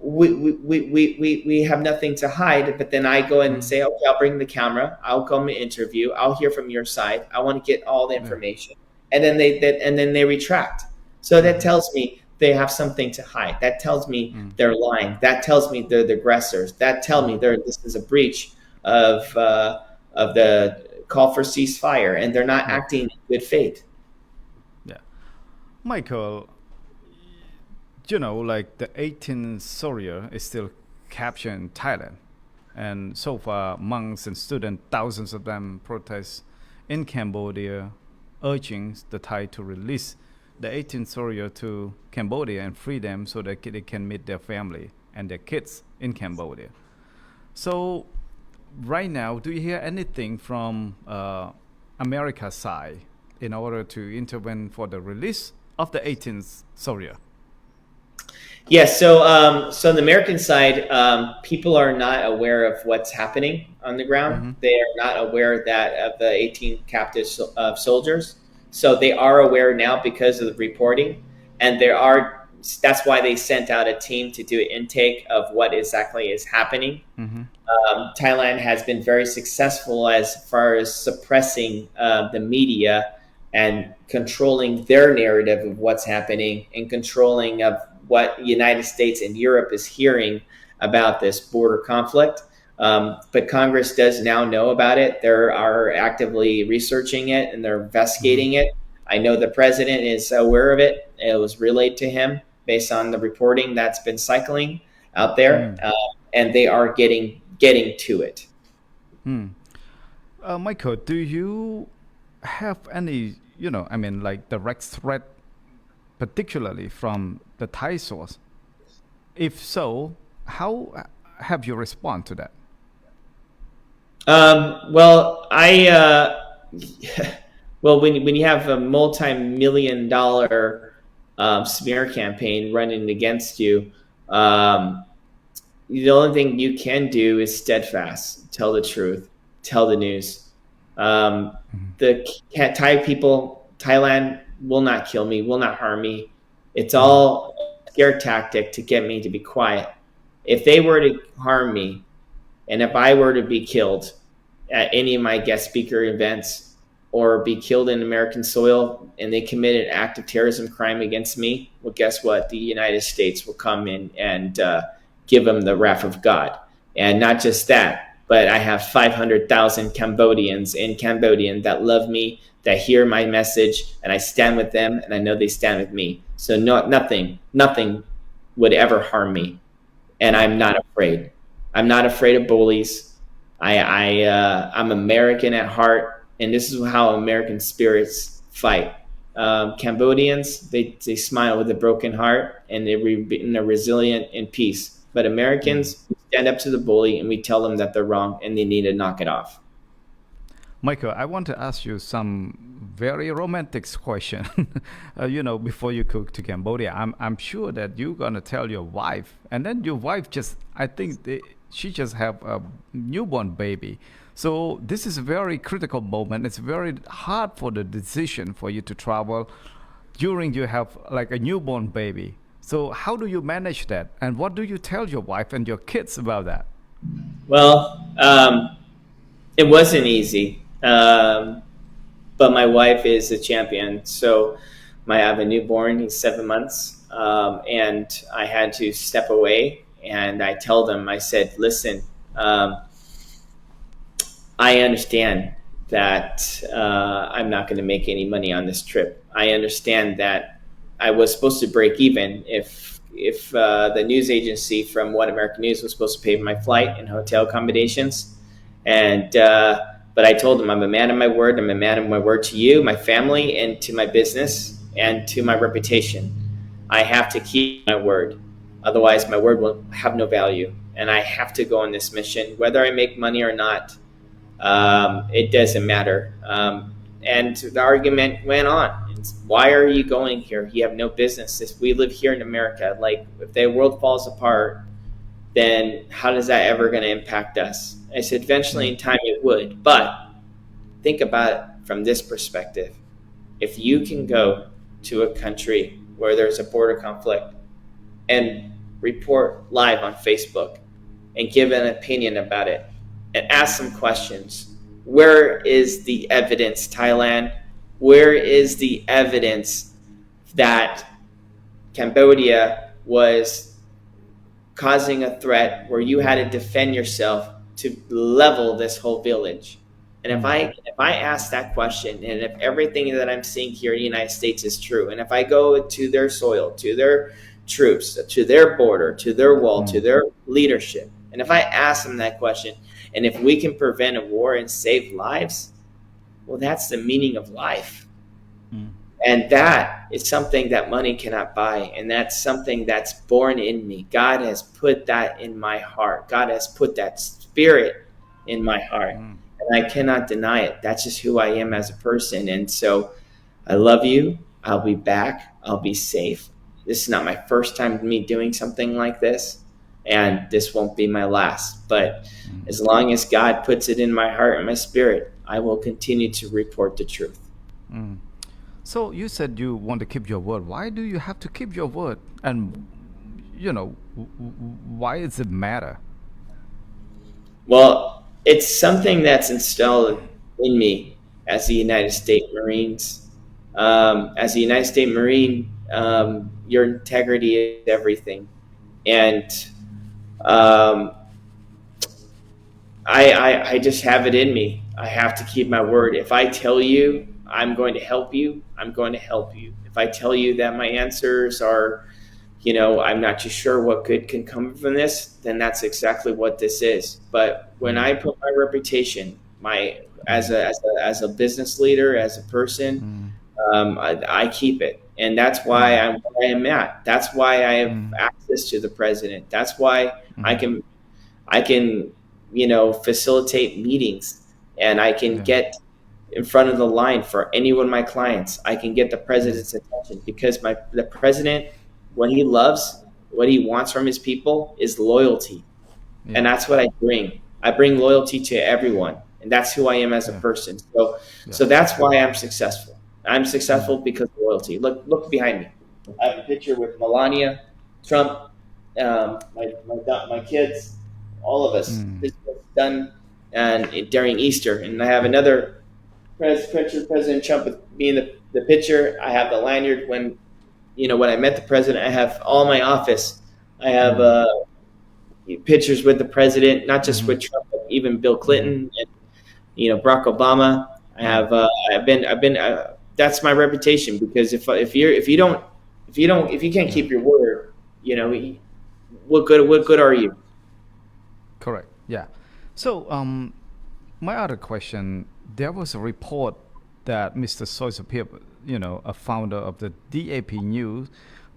we have nothing to hide. But then I go in and mm, say, okay, I'll bring the camera. I'll come and interview. I'll hear from your side. I want to get all the yeah, information, and then they retract. So that mm, tells me they have something to hide. That tells me mm, they're lying. That tells me they're the aggressors. That tell me mm, this is a breach of the call for ceasefire, and they're not yeah, acting in good faith. yeah. Michael, like the 18th soldier is still captured in Thailand. And so far, monks and students, thousands of them protest in Cambodia, urging the Thai to release the 18 soldiers to Cambodia and free them so that they can meet their family and their kids in Cambodia. So, right now, do you hear anything from America's side in order to intervene for the release of the 18th soldier? Yes. So on the American side, people are not aware of what's happening on the ground. Mm-hmm. They are not aware that of the 18 captive soldiers. So they are aware now because of the reporting, and that's why they sent out a team to do an intake of what exactly is happening. Mm-hmm. Thailand has been very successful as far as suppressing the media and controlling their narrative of what's happening and controlling of what the United States and Europe is hearing about this border conflict. But Congress does now know about it. They are actively researching it and they're investigating it. I know the president is aware of it. It was relayed to him based on the reporting that's been cycling out there, and they are getting to it. Michael, do you have any, like direct threat, particularly from the Thai source? If so, how have you respond to that? Well, when you have a multi-million-dollar smear campaign running against you, the only thing you can do is steadfast, tell the truth, tell the news. The Thai people, Thailand will not kill me, will not harm me. It's all a scare tactic to get me to be quiet. If they were to harm me, and if I were to be killed at any of my guest speaker events or be killed in American soil and they committed an act of terrorism crime against me, well, guess what? The United States will come in and give them the wrath of God. And not just that, but I have 500,000 Cambodians in Cambodia that love me, that hear my message, and I stand with them, and I know they stand with me. So nothing would ever harm me, and I'm not afraid. I'm not afraid of bullies. I'm American at heart, and this is how American spirits fight. Cambodians, they smile with a broken heart, and they're resilient in peace. But Americans, we stand up to the bully, and we tell them that they're wrong, and they need to knock it off. Michael, I want to ask you some very romantic question. Before you go to Cambodia, I'm sure that you're gonna tell your wife, and then your wife she just have a newborn baby. So this is a very critical moment. It's very hard for the decision for you to travel during you have like a newborn baby. So how do you manage that? And what do you tell your wife and your kids about that? Well, it wasn't easy. But my wife is a champion. So I have a newborn, he's 7 months. And I had to step away. And I told them, I said, listen, I understand that I'm not going to make any money on this trip. I understand that I was supposed to break even if the news agency from One American News was supposed to pay for my flight and hotel accommodations. And but I told them I'm a man of my word. I'm a man of my word to you, my family, and to my business and to my reputation. I have to keep my word. Otherwise, my word will have no value. And I have to go on this mission, whether I make money or not. It doesn't matter. And the argument went on. It's, why are you going here? You have no business. If we live here in America, like if the world falls apart, then how is that ever going to impact us? I said, eventually in time it would. But think about it from this perspective. If you can go to a country where there's a border conflict and report live on Facebook and give an opinion about it and ask some questions, where is the evidence, Thailand? Where is the evidence that Cambodia was causing a threat where you had to defend yourself to level this whole village? And if I ask that question, and if everything that I'm seeing here in the United States is true, and if I go to their soil, to their troops, to their border, to their wall, to their leadership, And if I ask them that question, and if we can prevent a war and save lives, well, that's the meaning of life. And that is something that money cannot buy. And that's something that's born in me. God has put that in my heart. God has put that spirit in my heart. And I cannot deny it. That's just who I am as a person. And so I love you. I'll be back. I'll be safe. This is not my first time me doing something like this. And this won't be my last. But as long as God puts it in my heart and my spirit, I will continue to report the truth. So you said you want to keep your word. Why do you have to keep your word? And, why does it matter? Well, it's something that's installed in me as the United States Marines. As a United States Marine, your integrity is everything. And I just have it in me. I have to keep my word. If I tell you I'm going to help you, I'm going to help you. If I tell you that my answers are, I'm not too sure what good can come from this, then that's exactly what this is. But when I put my reputation, as a business leader, as a person, I keep it. And that's why I'm where I am at. That's why I have access to the president. That's why I can facilitate meetings, and I can get in front of the line for any one of my clients. I can get the president's attention because the president, what he loves, what he wants from his people is loyalty. And that's what I bring. I bring loyalty to everyone, and that's who I am as a person. So that's why I'm successful. I'm successful because of loyalty. Look behind me. I have a picture with Melania, Trump, my kids, all of us. This was done during Easter, and I have another picture of President Trump with me in the picture. I have the lanyard when I met the president. I have all my office. I have pictures with the president, not just with Trump, but even Bill Clinton and Barack Obama. I have I've been that's my reputation, because if you can't keep your word, what good are you? Correct. Yeah. So my other question, there was a report that Mr. Soysapip, a founder of the DAP News,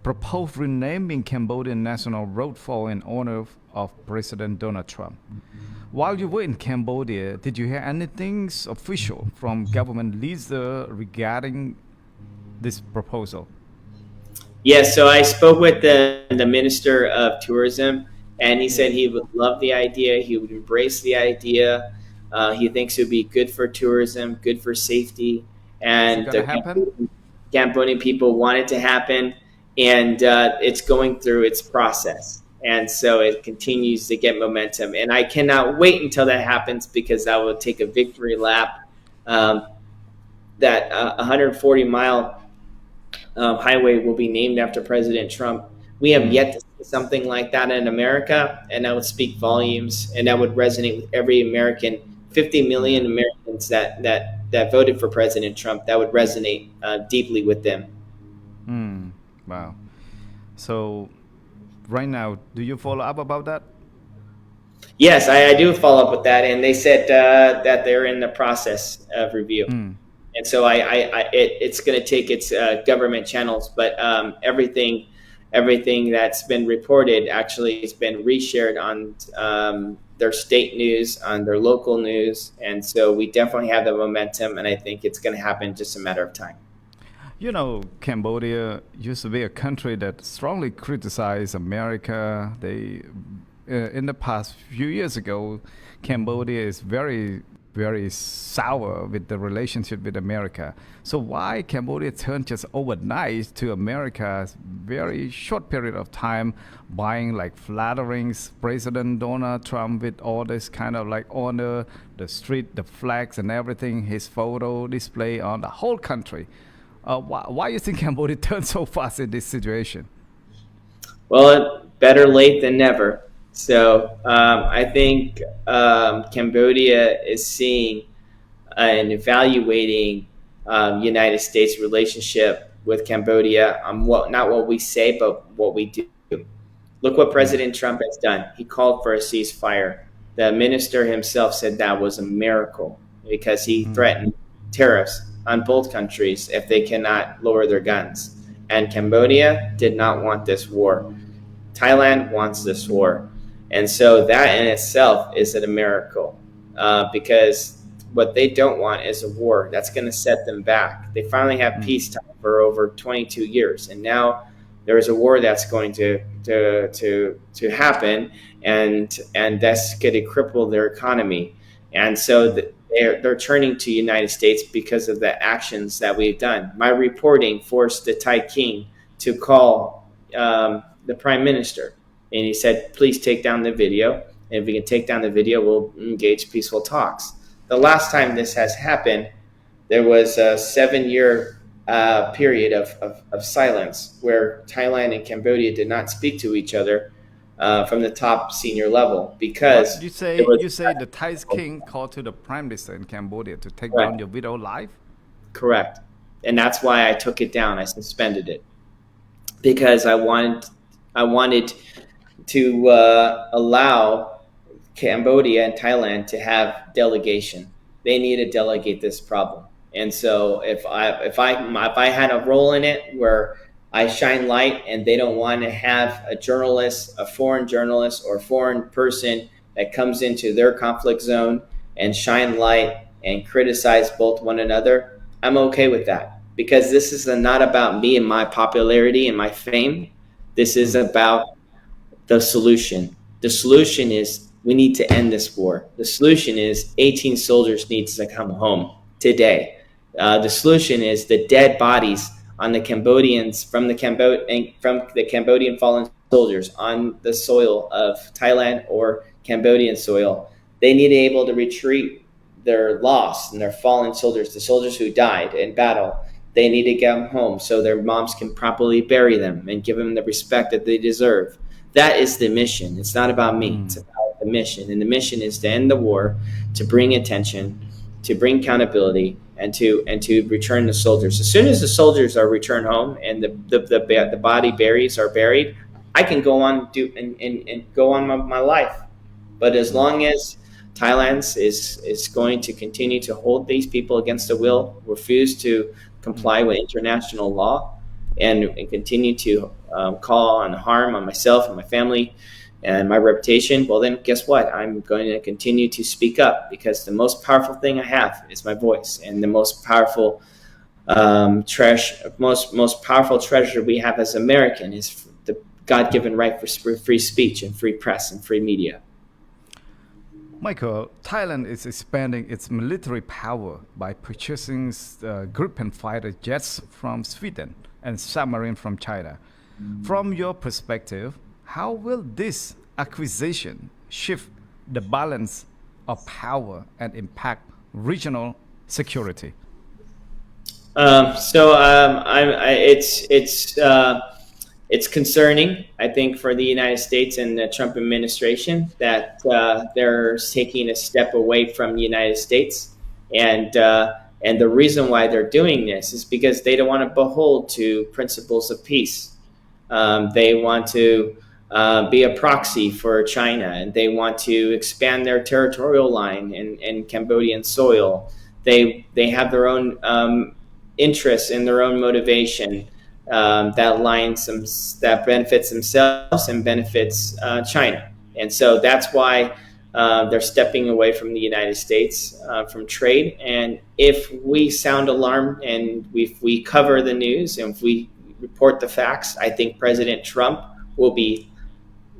proposed renaming Cambodian National Roadfall in honor of President Donald Trump. While you were in Cambodia, did you hear anything official from government leader regarding this proposal? Yes, so I spoke with the Minister of Tourism, and he said he would love the idea. He would embrace the idea. He thinks it would be good for tourism, good for safety, and the Cambodian people want it to happen, and it's going through its process. And so it continues to get momentum. And I cannot wait until that happens, because I will take a victory lap. That 140-mile highway will be named after President Trump. We have yet to see something like that in America, and that would speak volumes, and that would resonate with every American. 50 million Americans that voted for President Trump, that would resonate deeply with them. Wow. So right now, do you follow up about that? Yes, I do follow up with that, and they said that they're in the process of review. And so it's going to take its government channels, but everything that's been reported actually has been reshared on their state news, on their local news, and so we definitely have the momentum, and I think it's going to happen in just a matter of time. Cambodia used to be a country that strongly criticized America. They, in the past few years ago, Cambodia is very, very sour with the relationship with America. So why Cambodia turned just overnight to America's very short period of time, buying flattering President Donald Trump with all this kind of honor, the street, the flags and everything, his photo display on the whole country. Why you think Cambodia turned so fast in this situation? Well, better late than never. So I think Cambodia is seeing and evaluating United States relationship with Cambodia on not what we say, but what we do. Look what President Trump has done. He called for a ceasefire. The minister himself said that was a miracle because he threatened tariffs on both countries if they cannot lower their guns. And Cambodia did not want this war. Thailand wants this war. And so that in itself is a miracle because what they don't want is a war. That's going to set them back. They finally have peacetime for over 22 years. And now there is a war that's going to happen, and that's going to cripple their economy. And so they're turning to United States because of the actions that we've done. My reporting forced the Thai king to call the prime minister, and he said, please take down the video. And if we can take down the video, we'll engage peaceful talks. The last time this has happened, there was a 7-year period of silence where Thailand and Cambodia did not speak to each other from the top senior level because What you say the Thai king called to the prime minister in Cambodia to take down your video live? Correct. And that's why I took it down. I suspended it because I wanted to allow Cambodia and Thailand to have delegation. They need to delegate this problem. And so if I had a role in it where I shine light and they don't want to have a journalist, a foreign journalist or foreign person that comes into their conflict zone and shine light and criticize both one another, I'm okay with that because this is not about me and my popularity and my fame. This is about the solution. The solution is we need to end this war. The solution is 18 soldiers need to come home today. The solution is the dead bodies on the Cambodians from the Cambodian fallen soldiers on the soil of Thailand or Cambodian soil. They need to be able to retreat their lost and their fallen soldiers, the soldiers who died in battle. They need to get them home so their moms can properly bury them and give them the respect that they deserve. That is the mission. It's not about me. It's about the mission. And the mission is to end the war, to bring attention, to bring accountability, and to return the soldiers. As soon as the soldiers are returned home and the body berries are buried, I can go on and go on my life. But as long as Thailand is going to continue to hold these people against their will, refuse to comply with international law, and continue to call on harm on myself and my family and my reputation, well then guess what? I'm going to continue to speak up because the most powerful thing I have is my voice, and the most powerful most powerful treasure we have as American is the God-given right for free speech and free press and free media. Michael, Thailand is expanding its military power by purchasing Gripen fighter jets from Sweden and submarine from China. From your perspective, how will this acquisition shift the balance of power and impact regional security? It's concerning, I think, for the United States and the Trump administration that they're taking a step away from the United States, and the reason why they're doing this is because they don't want to behold to principles of peace. They want to be a proxy for China, and they want to expand their territorial line in Cambodian soil. They have their own interests and their own motivation that benefits themselves and benefits China. And so that's why they're stepping away from the United States from trade. And if we sound alarm and if we cover the news and if we report the facts, I think President Trump will be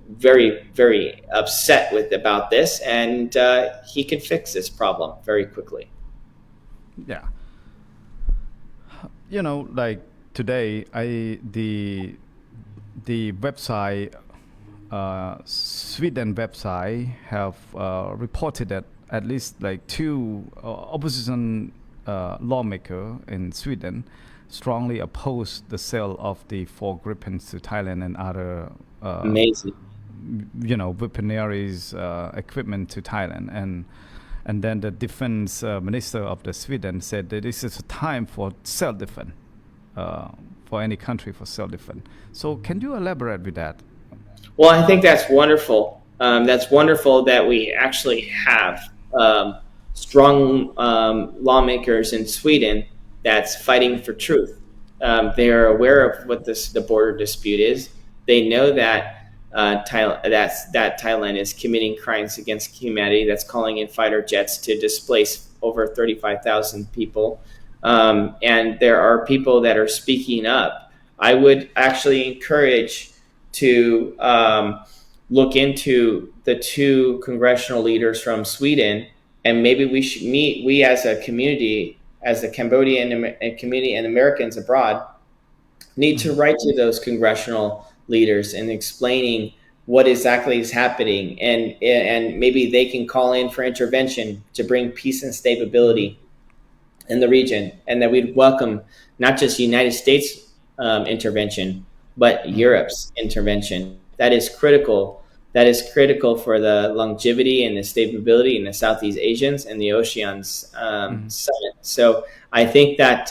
very, very upset about this, and he can fix this problem very quickly. Yeah. Like today, the website, Sweden website, have reported that at least like 2 opposition lawmakers in Sweden strongly oppose the sale of the 4 Gripens to Thailand and other Amazing. weaponaries equipment to Thailand, and then the defense minister of the Sweden said that this is a time for self-defense, for any country for self-defense. So can you elaborate with that? Well, I think that's wonderful. That's wonderful that we actually have strong lawmakers in Sweden that's fighting for truth. They are aware of what the border dispute is. They know that that Thailand is committing crimes against humanity. That's calling in fighter jets to displace over 35,000 people. And there are people that are speaking up. I would actually encourage to look into the two congressional leaders from Sweden, and maybe we should meet. We as a community, as the Cambodian community and Americans abroad, need to write to those congressional leaders and explaining what exactly is happening, and maybe they can call in for intervention to bring peace and stability in the region, and that we'd welcome not just United States intervention, but Europe's intervention. That is critical. That is critical for the longevity and the stability in the Southeast Asians and the Oceans Summit. So I think that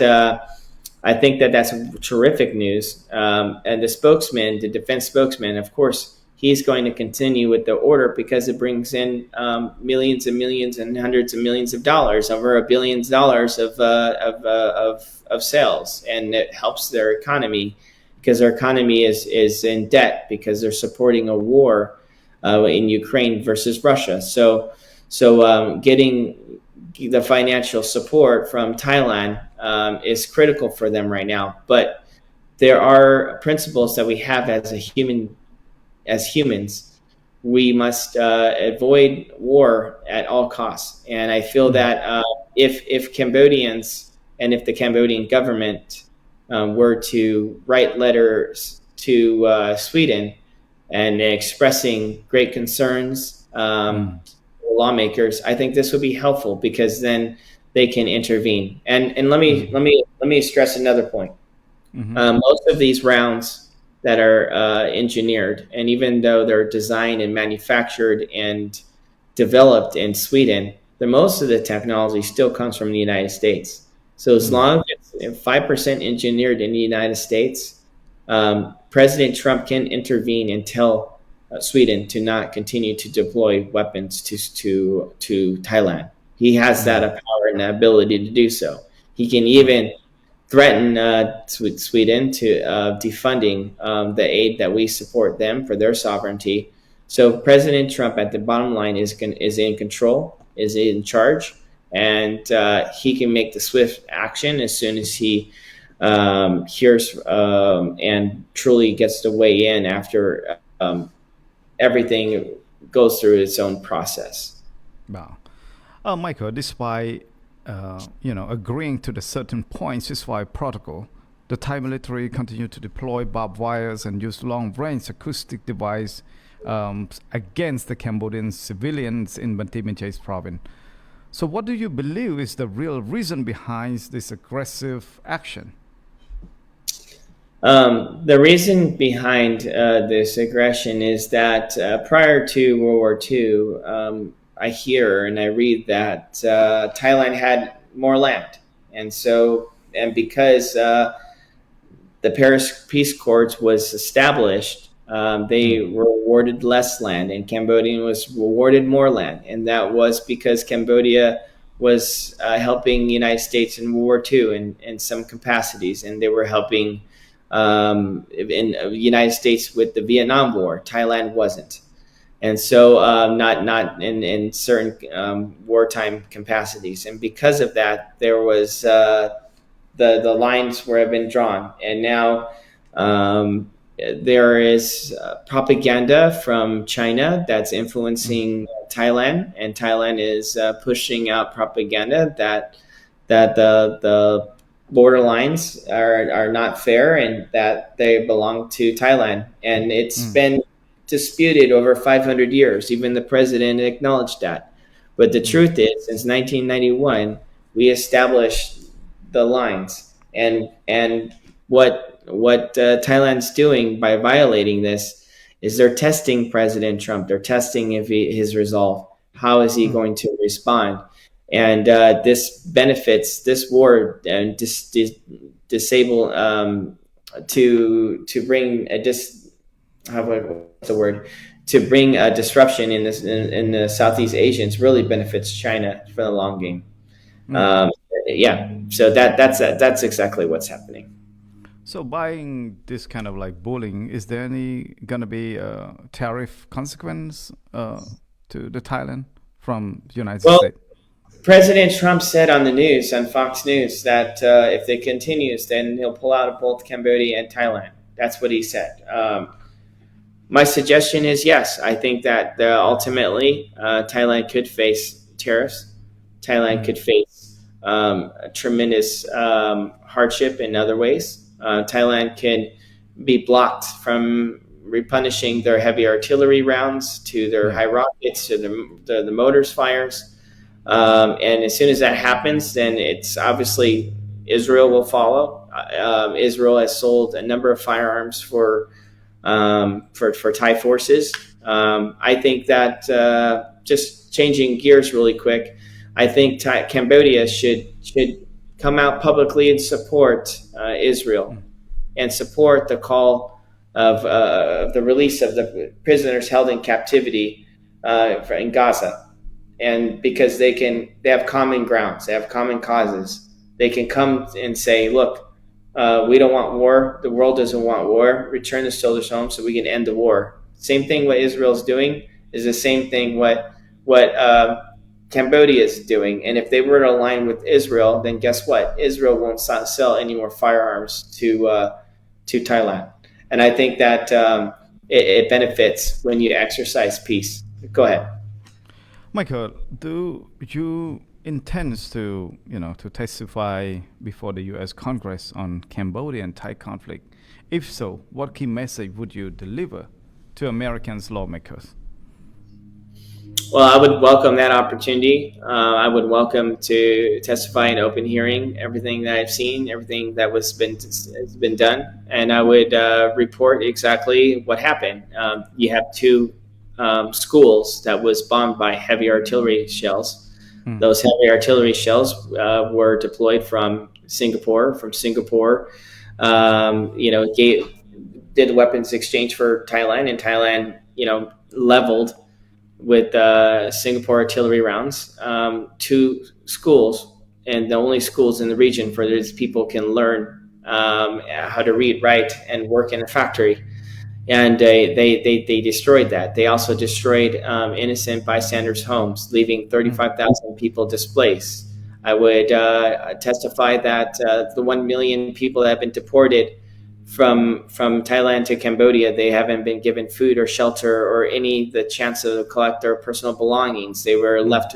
that's terrific news. And the spokesman, the defense spokesman, of course, he's going to continue with the order because it brings in millions and millions and hundreds of millions of dollars, over $1 billion of sales, and it helps their economy because their economy is in debt because they're supporting a war in Ukraine versus Russia. So getting the financial support from Thailand is critical for them right now. But there are principles that we have as humans. We must avoid war at all costs. And I feel that if Cambodians and if the Cambodian government were to write letters to Sweden and expressing great concerns, lawmakers, I think this would be helpful because then they can intervene. And let me stress another point. Most of these rounds that are engineered, and even though they're designed and manufactured and developed in Sweden, most of the technology still comes from the United States. So as long as it's 5% engineered in the United States, President Trump can intervene and tell Sweden to not continue to deploy weapons to Thailand. He has that power and the ability to do so. He can even threaten Sweden to defunding the aid that we support them for their sovereignty. So President Trump, at the bottom line, is in control, is in charge, and he can make the swift action as soon as he hears and truly gets to weigh in after everything goes through its own process. Wow. Michael, despite agreeing to the certain points ceasefire protocol, the Thai military continued to deploy barbed wires and use long-range acoustic device against the Cambodian civilians in Banteay Meanchay's province. So what do you believe is the real reason behind this aggressive action? The reason behind this aggression is that prior to World War II, I hear and I read that Thailand had more land, and because the Paris Peace Accords was established, they were awarded less land, and Cambodia was awarded more land, and that was because Cambodia was helping the United States in World War II in some capacities, and they were helping in the United States with the Vietnam War. Thailand wasn't. And so not in certain wartime capacities. And because of that, there was the lines have been drawn. And now there is propaganda from China that's influencing Thailand. And Thailand is pushing out propaganda that the border lines are not fair and that they belong to Thailand. And it's been disputed over 500 years. Even the president acknowledged that. But the truth is, since 1991, we established the lines, and what Thailand's doing by violating this is they're testing President Trump. They're testing his resolve. How is he going to respond? And this benefits this war and disable to bring what's the word, to bring a disruption in this in the Southeast Asians really benefits China for the long game. Mm. Um, yeah, so that's exactly what's happening. So buying this kind of like bullying, is there any gonna be a tariff consequence to the Thailand from the United Well, States? President Trump said on the news, on Fox News, that if it continues, then he'll pull out of both Cambodia and Thailand. That's what he said. My suggestion is yes. I think that ultimately Thailand could face tariffs. Thailand Mm. could face a tremendous hardship in other ways. Thailand can be blocked from replenishing their heavy artillery rounds to their Yeah. high rockets to the motors fires. And as soon as that happens, then it's obviously Israel will follow. Israel has sold a number of firearms for Thai forces. I think that just changing gears really quick, I think Cambodia should come out publicly and support Israel Mm. and support the call of the release of the prisoners held in captivity in Gaza, and because they have common grounds, they have common causes, they can come and say, look, we don't want war, the world doesn't want war, return the soldiers home so we can end the war. Same thing what Israel's doing is the same thing what Cambodia is doing. And if they were to align with Israel, then guess what, Israel won't sell any more firearms to Thailand. And I think that it benefits when you exercise peace. Go ahead. Michael, do you intend to, to testify before the U.S. Congress on Cambodia and Thai conflict? If so, what key message would you deliver to Americans lawmakers? Well, I would welcome that opportunity. I would welcome to testify in open hearing everything that I've seen, everything that has been done, and I would report exactly what happened. You have two schools that was bombed by heavy artillery shells. Mm. Those heavy artillery shells were deployed from Singapore. Did weapons exchange for Thailand, and Thailand, leveled with Singapore artillery rounds to schools, and the only schools in the region for these people can learn how to read, write, and work in a factory. And they destroyed that. They also destroyed innocent bystanders' homes, leaving Mm. 35,000 people displaced. I would testify that the 1 million people that have been deported from Thailand to Cambodia, they haven't been given food or shelter or any the chance to collect their personal belongings. They were Mm. left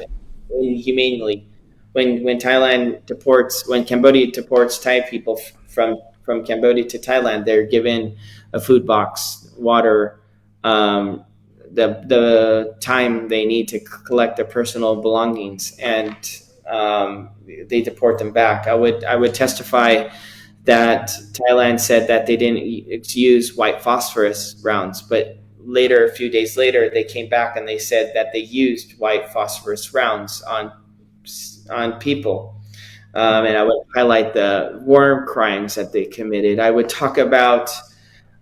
inhumanely. When Cambodia deports Thai people from Cambodia to Thailand, they're given a food box, water, the time they need to collect their personal belongings, and they deport them back. I would testify that Thailand said that they didn't use white phosphorus rounds, but later, a few days later, they came back and they said that they used white phosphorus rounds on people. And I would highlight the war crimes that they committed. I would talk about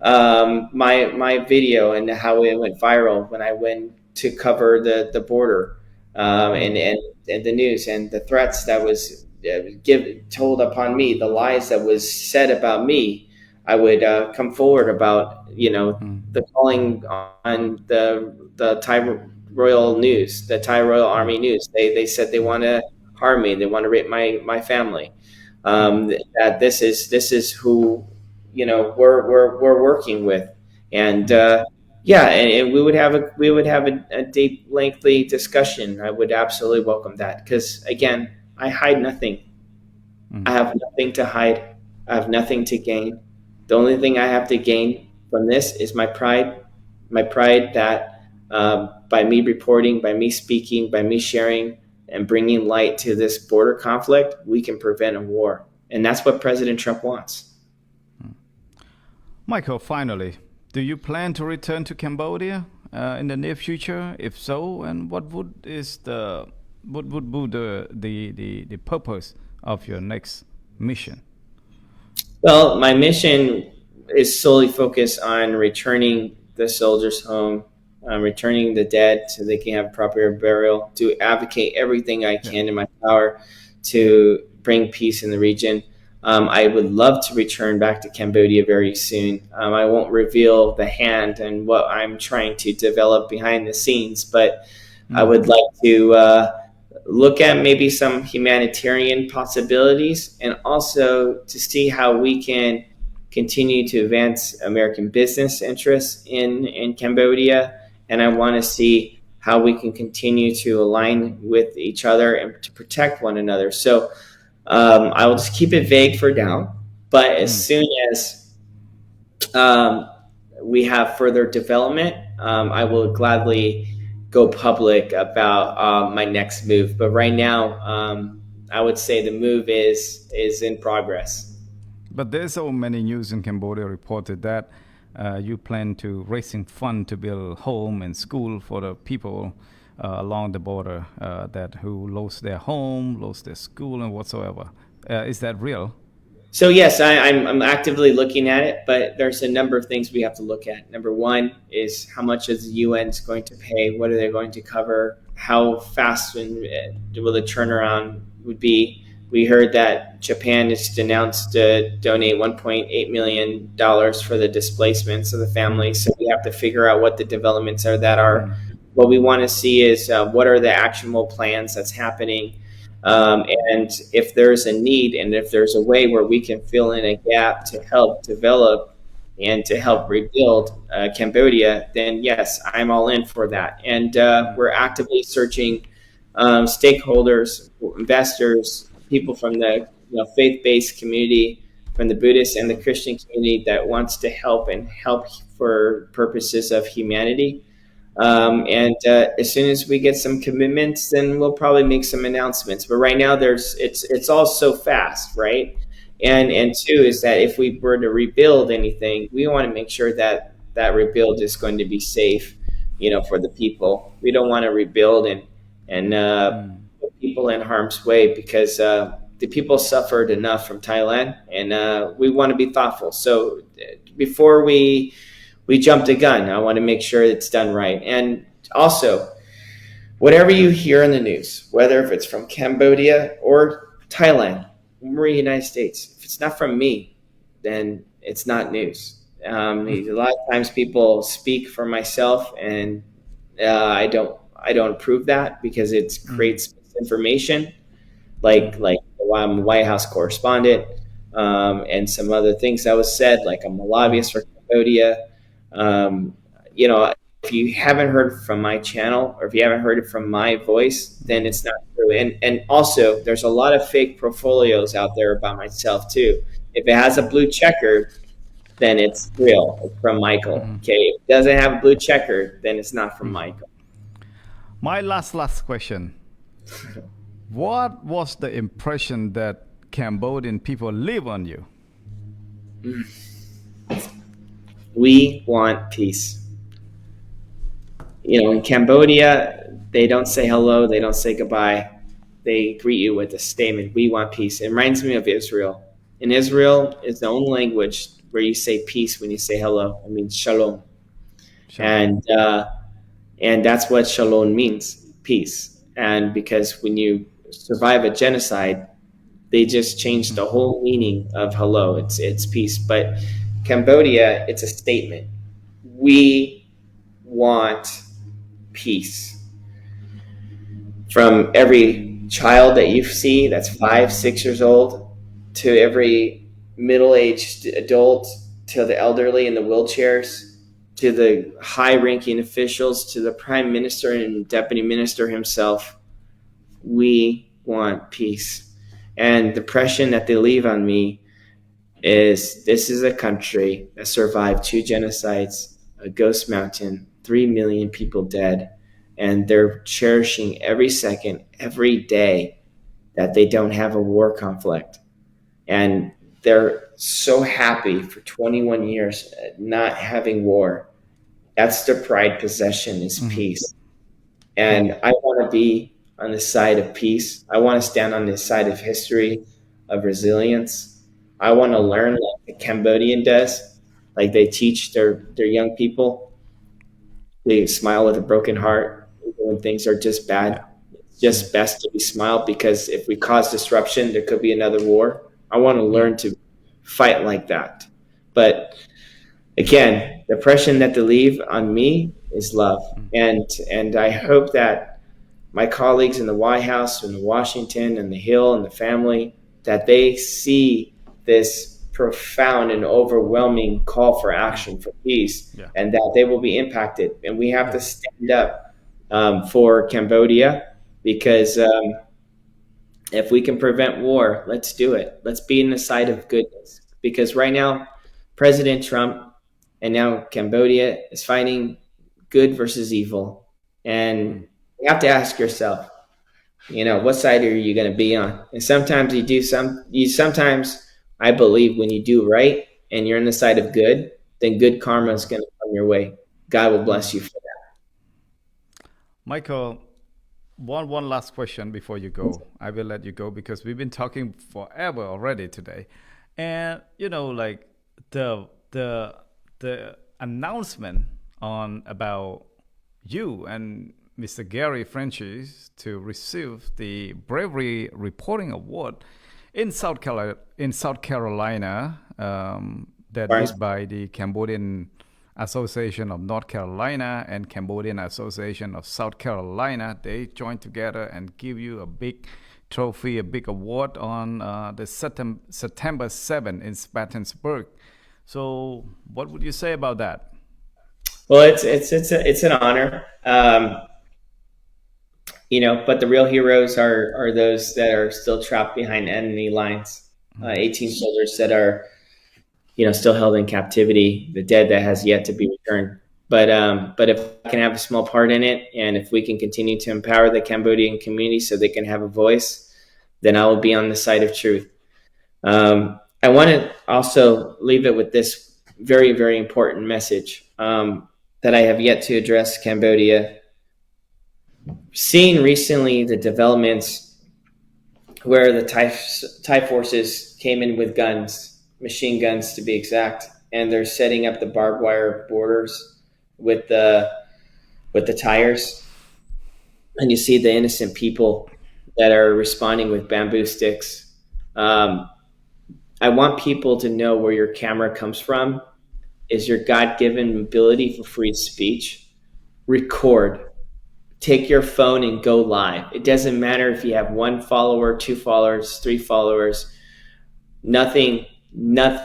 my video and how it went viral when I went to cover the border, Mm. and the news and the threats that was told upon me, the lies that was said about me. I would come forward about Mm. the calling on the Thai Royal News, the Thai Royal Mm. Army News. They said they want to harm me. They want to rape my family. Mm. That this is who we're working with, and Mm. yeah, and we would have a deep, lengthy discussion. I would absolutely welcome that because again, I hide nothing. I Mm. have nothing to hide. I have nothing to gain. The only thing I have to gain from this is my pride. My pride that by me reporting, by me speaking, by me sharing, and bringing light to this border conflict, we can prevent a war. And that's what President Trump wants. Michael, finally, do you plan to return to Cambodia in the near future? If so, and what would be the purpose of your next mission? Well, my mission is solely focused on returning the soldiers home, returning the dead so they can have proper burial, to advocate everything I Yeah. can in my power to bring peace in the region. I would love to return back to Cambodia very soon. I won't reveal the hand and what I'm trying to develop behind the scenes, but I would like to look at maybe some humanitarian possibilities, and also to see how we can continue to advance American business interests in Cambodia. And I want to see how we can continue to align with each other and to protect one another. So I will just keep it vague for now. But as soon as um, we have further development, I will gladly go public about my next move. But right now, I would say the move is in progress. But there's so many news in Cambodia reported that you plan to raising fund to build home and school for the people along the border that who lost their home, lost their school, and whatsoever. Is that real? So yes, I'm actively looking at it, but there's a number of things we have to look at. Number one is how much is the UN going to pay? What are they going to cover? How fast will the turnaround would be? We heard that Japan has announced to donate $1.8 million for the displacements of the families. So we have to figure out what the developments are that are. What we want to see is what are the actionable plans that's happening. And if there's a need, and if there's a way where we can fill in a gap to help develop and to help rebuild Cambodia, then yes, I'm all in for that. And we're actively searching stakeholders, investors, people from the faith-based community, from the Buddhist and the Christian community that wants to help and help for purposes of humanity. And as soon as we get some commitments, then we'll probably make some announcements. But right now, it's all so fast, right? And two is that if we were to rebuild anything, we want to make sure that that rebuild is going to be safe, for the people. We don't want to rebuild and put people in harm's way, because the people suffered enough from Thailand, and we want to be thoughtful. So before we jump the gun, I want to make sure it's done right. And also, whatever you hear in the news, whether if it's from Cambodia or Thailand or the United States, if it's not from me, then it's not news. A lot of times people speak for myself, and I don't approve that, because it creates misinformation, like I'm a White House correspondent, and some other things that was said, like I'm a lobbyist for Cambodia. If you haven't heard from my channel, or if you haven't heard it from my voice, then it's not true. And also, there's a lot of fake portfolios out there about myself too. If it has a blue checker, then it's real. It's from Michael. Okay. If it doesn't have a blue checker, then it's not from Michael. My last question. What was the impression that Cambodian people leave on you? We want peace. In Cambodia, they don't say hello, they don't say goodbye. They greet you with a statement, "We want peace." It reminds me of Israel. In Israel, it's the only language where you say peace when you say hello. It means shalom. And that's what shalom means, peace. And because when you survive a genocide, they just changed the whole meaning of hello. It's peace. But Cambodia, it's a statement. We want peace. From every child that you see that's 5, 6 years old, to every middle-aged adult, to the elderly in the wheelchairs, to the high-ranking officials, to the prime minister and deputy minister himself, we want peace. And the impression that they leave on me is, this is a country that survived 2 genocides, a ghost mountain, 3 million people dead, and they're cherishing every second, every day that they don't have a war conflict. And they're so happy for 21 years not having war. That's their pride possession, is peace. And I want to be on the side of peace. I want to stand on the side of history, of resilience. I want to learn like the Cambodian does, like they teach their young people. to smile with a broken heart even when things are just bad. Yeah. It's just best to be smiled, because if we cause disruption, there could be another war. I want to Mm. learn to fight like that. But again, the impression that they leave on me is love. Mm. And I hope that my colleagues in the White House and Washington and the Hill and the family, that they see this profound and overwhelming call for Mm. action for peace, Yeah. and that they will be impacted. And we have Yeah. to stand up for Cambodia, because if we can prevent war, let's do it. Let's be in the side of goodness. Because right now, President Trump and now Cambodia is fighting good versus evil. And Mm. you have to ask yourself, what side are you going to be on? And sometimes sometimes I believe when you do right and you're on the side of good, then good karma is Mm. going to come your way. God will bless Mm. you for that. Michael, one last question before you go. I will let you go because we've been talking forever already today, and like the announcement on about you and Mr. Gary Francis to receive the Bravery Reporting Award in South Carolina, that Barnes. led by the Cambodian Association of North Carolina and Cambodian Association of South Carolina. They joined together and give you a big trophy, a big award on the September 7 in Spartanburg. So, what would you say about that? Well, it's an honor. But the real heroes are those that are still trapped behind enemy lines. 18 soldiers that are, still held in captivity, the dead that has yet to be returned. But if I can have a small part in it, and if we can continue to empower the Cambodian community so they can have a voice, then I will be on the side of truth. I want to also leave it with this very, very important message that I have yet to address Cambodia. Seeing recently the developments where the Thai forces came in with guns, machine guns to be exact, and they're setting up the barbed wire borders with the tires, and you see the innocent people that are responding with bamboo sticks. I want people to know where your camera comes from is your God-given ability for free speech. Record. Take your phone and go live. It doesn't matter if you have 1 follower, 2 followers, 3 followers. Nothing, no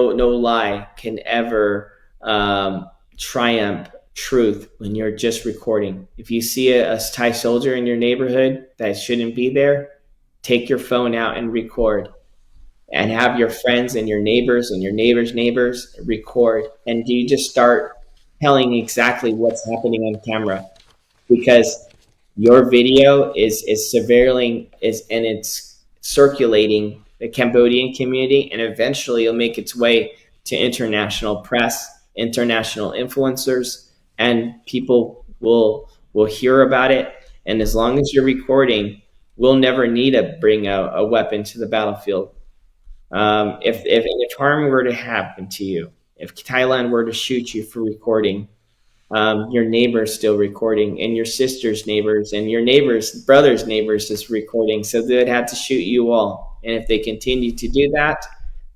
lie can ever triumph truth when you're just recording. If you see a Thai soldier in your neighborhood that shouldn't be there, take your phone out and record. And have your friends and your neighbors and your neighbors' neighbors record. And you just start telling exactly what's happening on camera, because your video is surveilling and it's circulating the Cambodian community, and eventually it'll make its way to international press, international influencers, and people will hear about it. And as long as you're recording, we'll never need to bring a weapon to the battlefield. If harm were to happen to you, if Thailand were to shoot you for recording, your neighbor's still recording, and your sister's neighbors and your neighbor's brother's neighbors is recording, so they'd have to shoot you all. And if they continue to do that,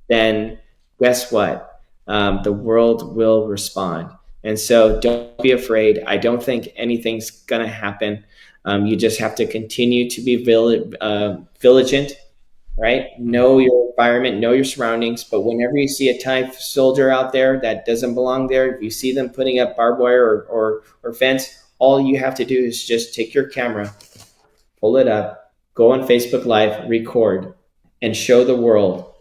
then guess what? The world will respond. And so don't be afraid. I don't think anything's going to happen. You just have to continue to be vigilant, right? Know your environment, know your surroundings. But whenever you see a Thai soldier out there that doesn't belong there, if you see them putting up barbed wire or fence, all you have to do is just take your camera, pull it up, go on Facebook Live, record, and show the world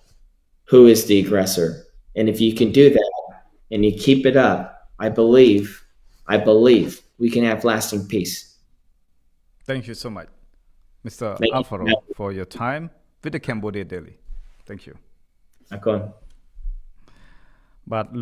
who is the aggressor. And if you can do that and you keep it up, I believe we can have lasting peace. Thank you so much, Mr. Thank you. Alvaro, for your time with the Cambodia Daily. Thank you. Akon. But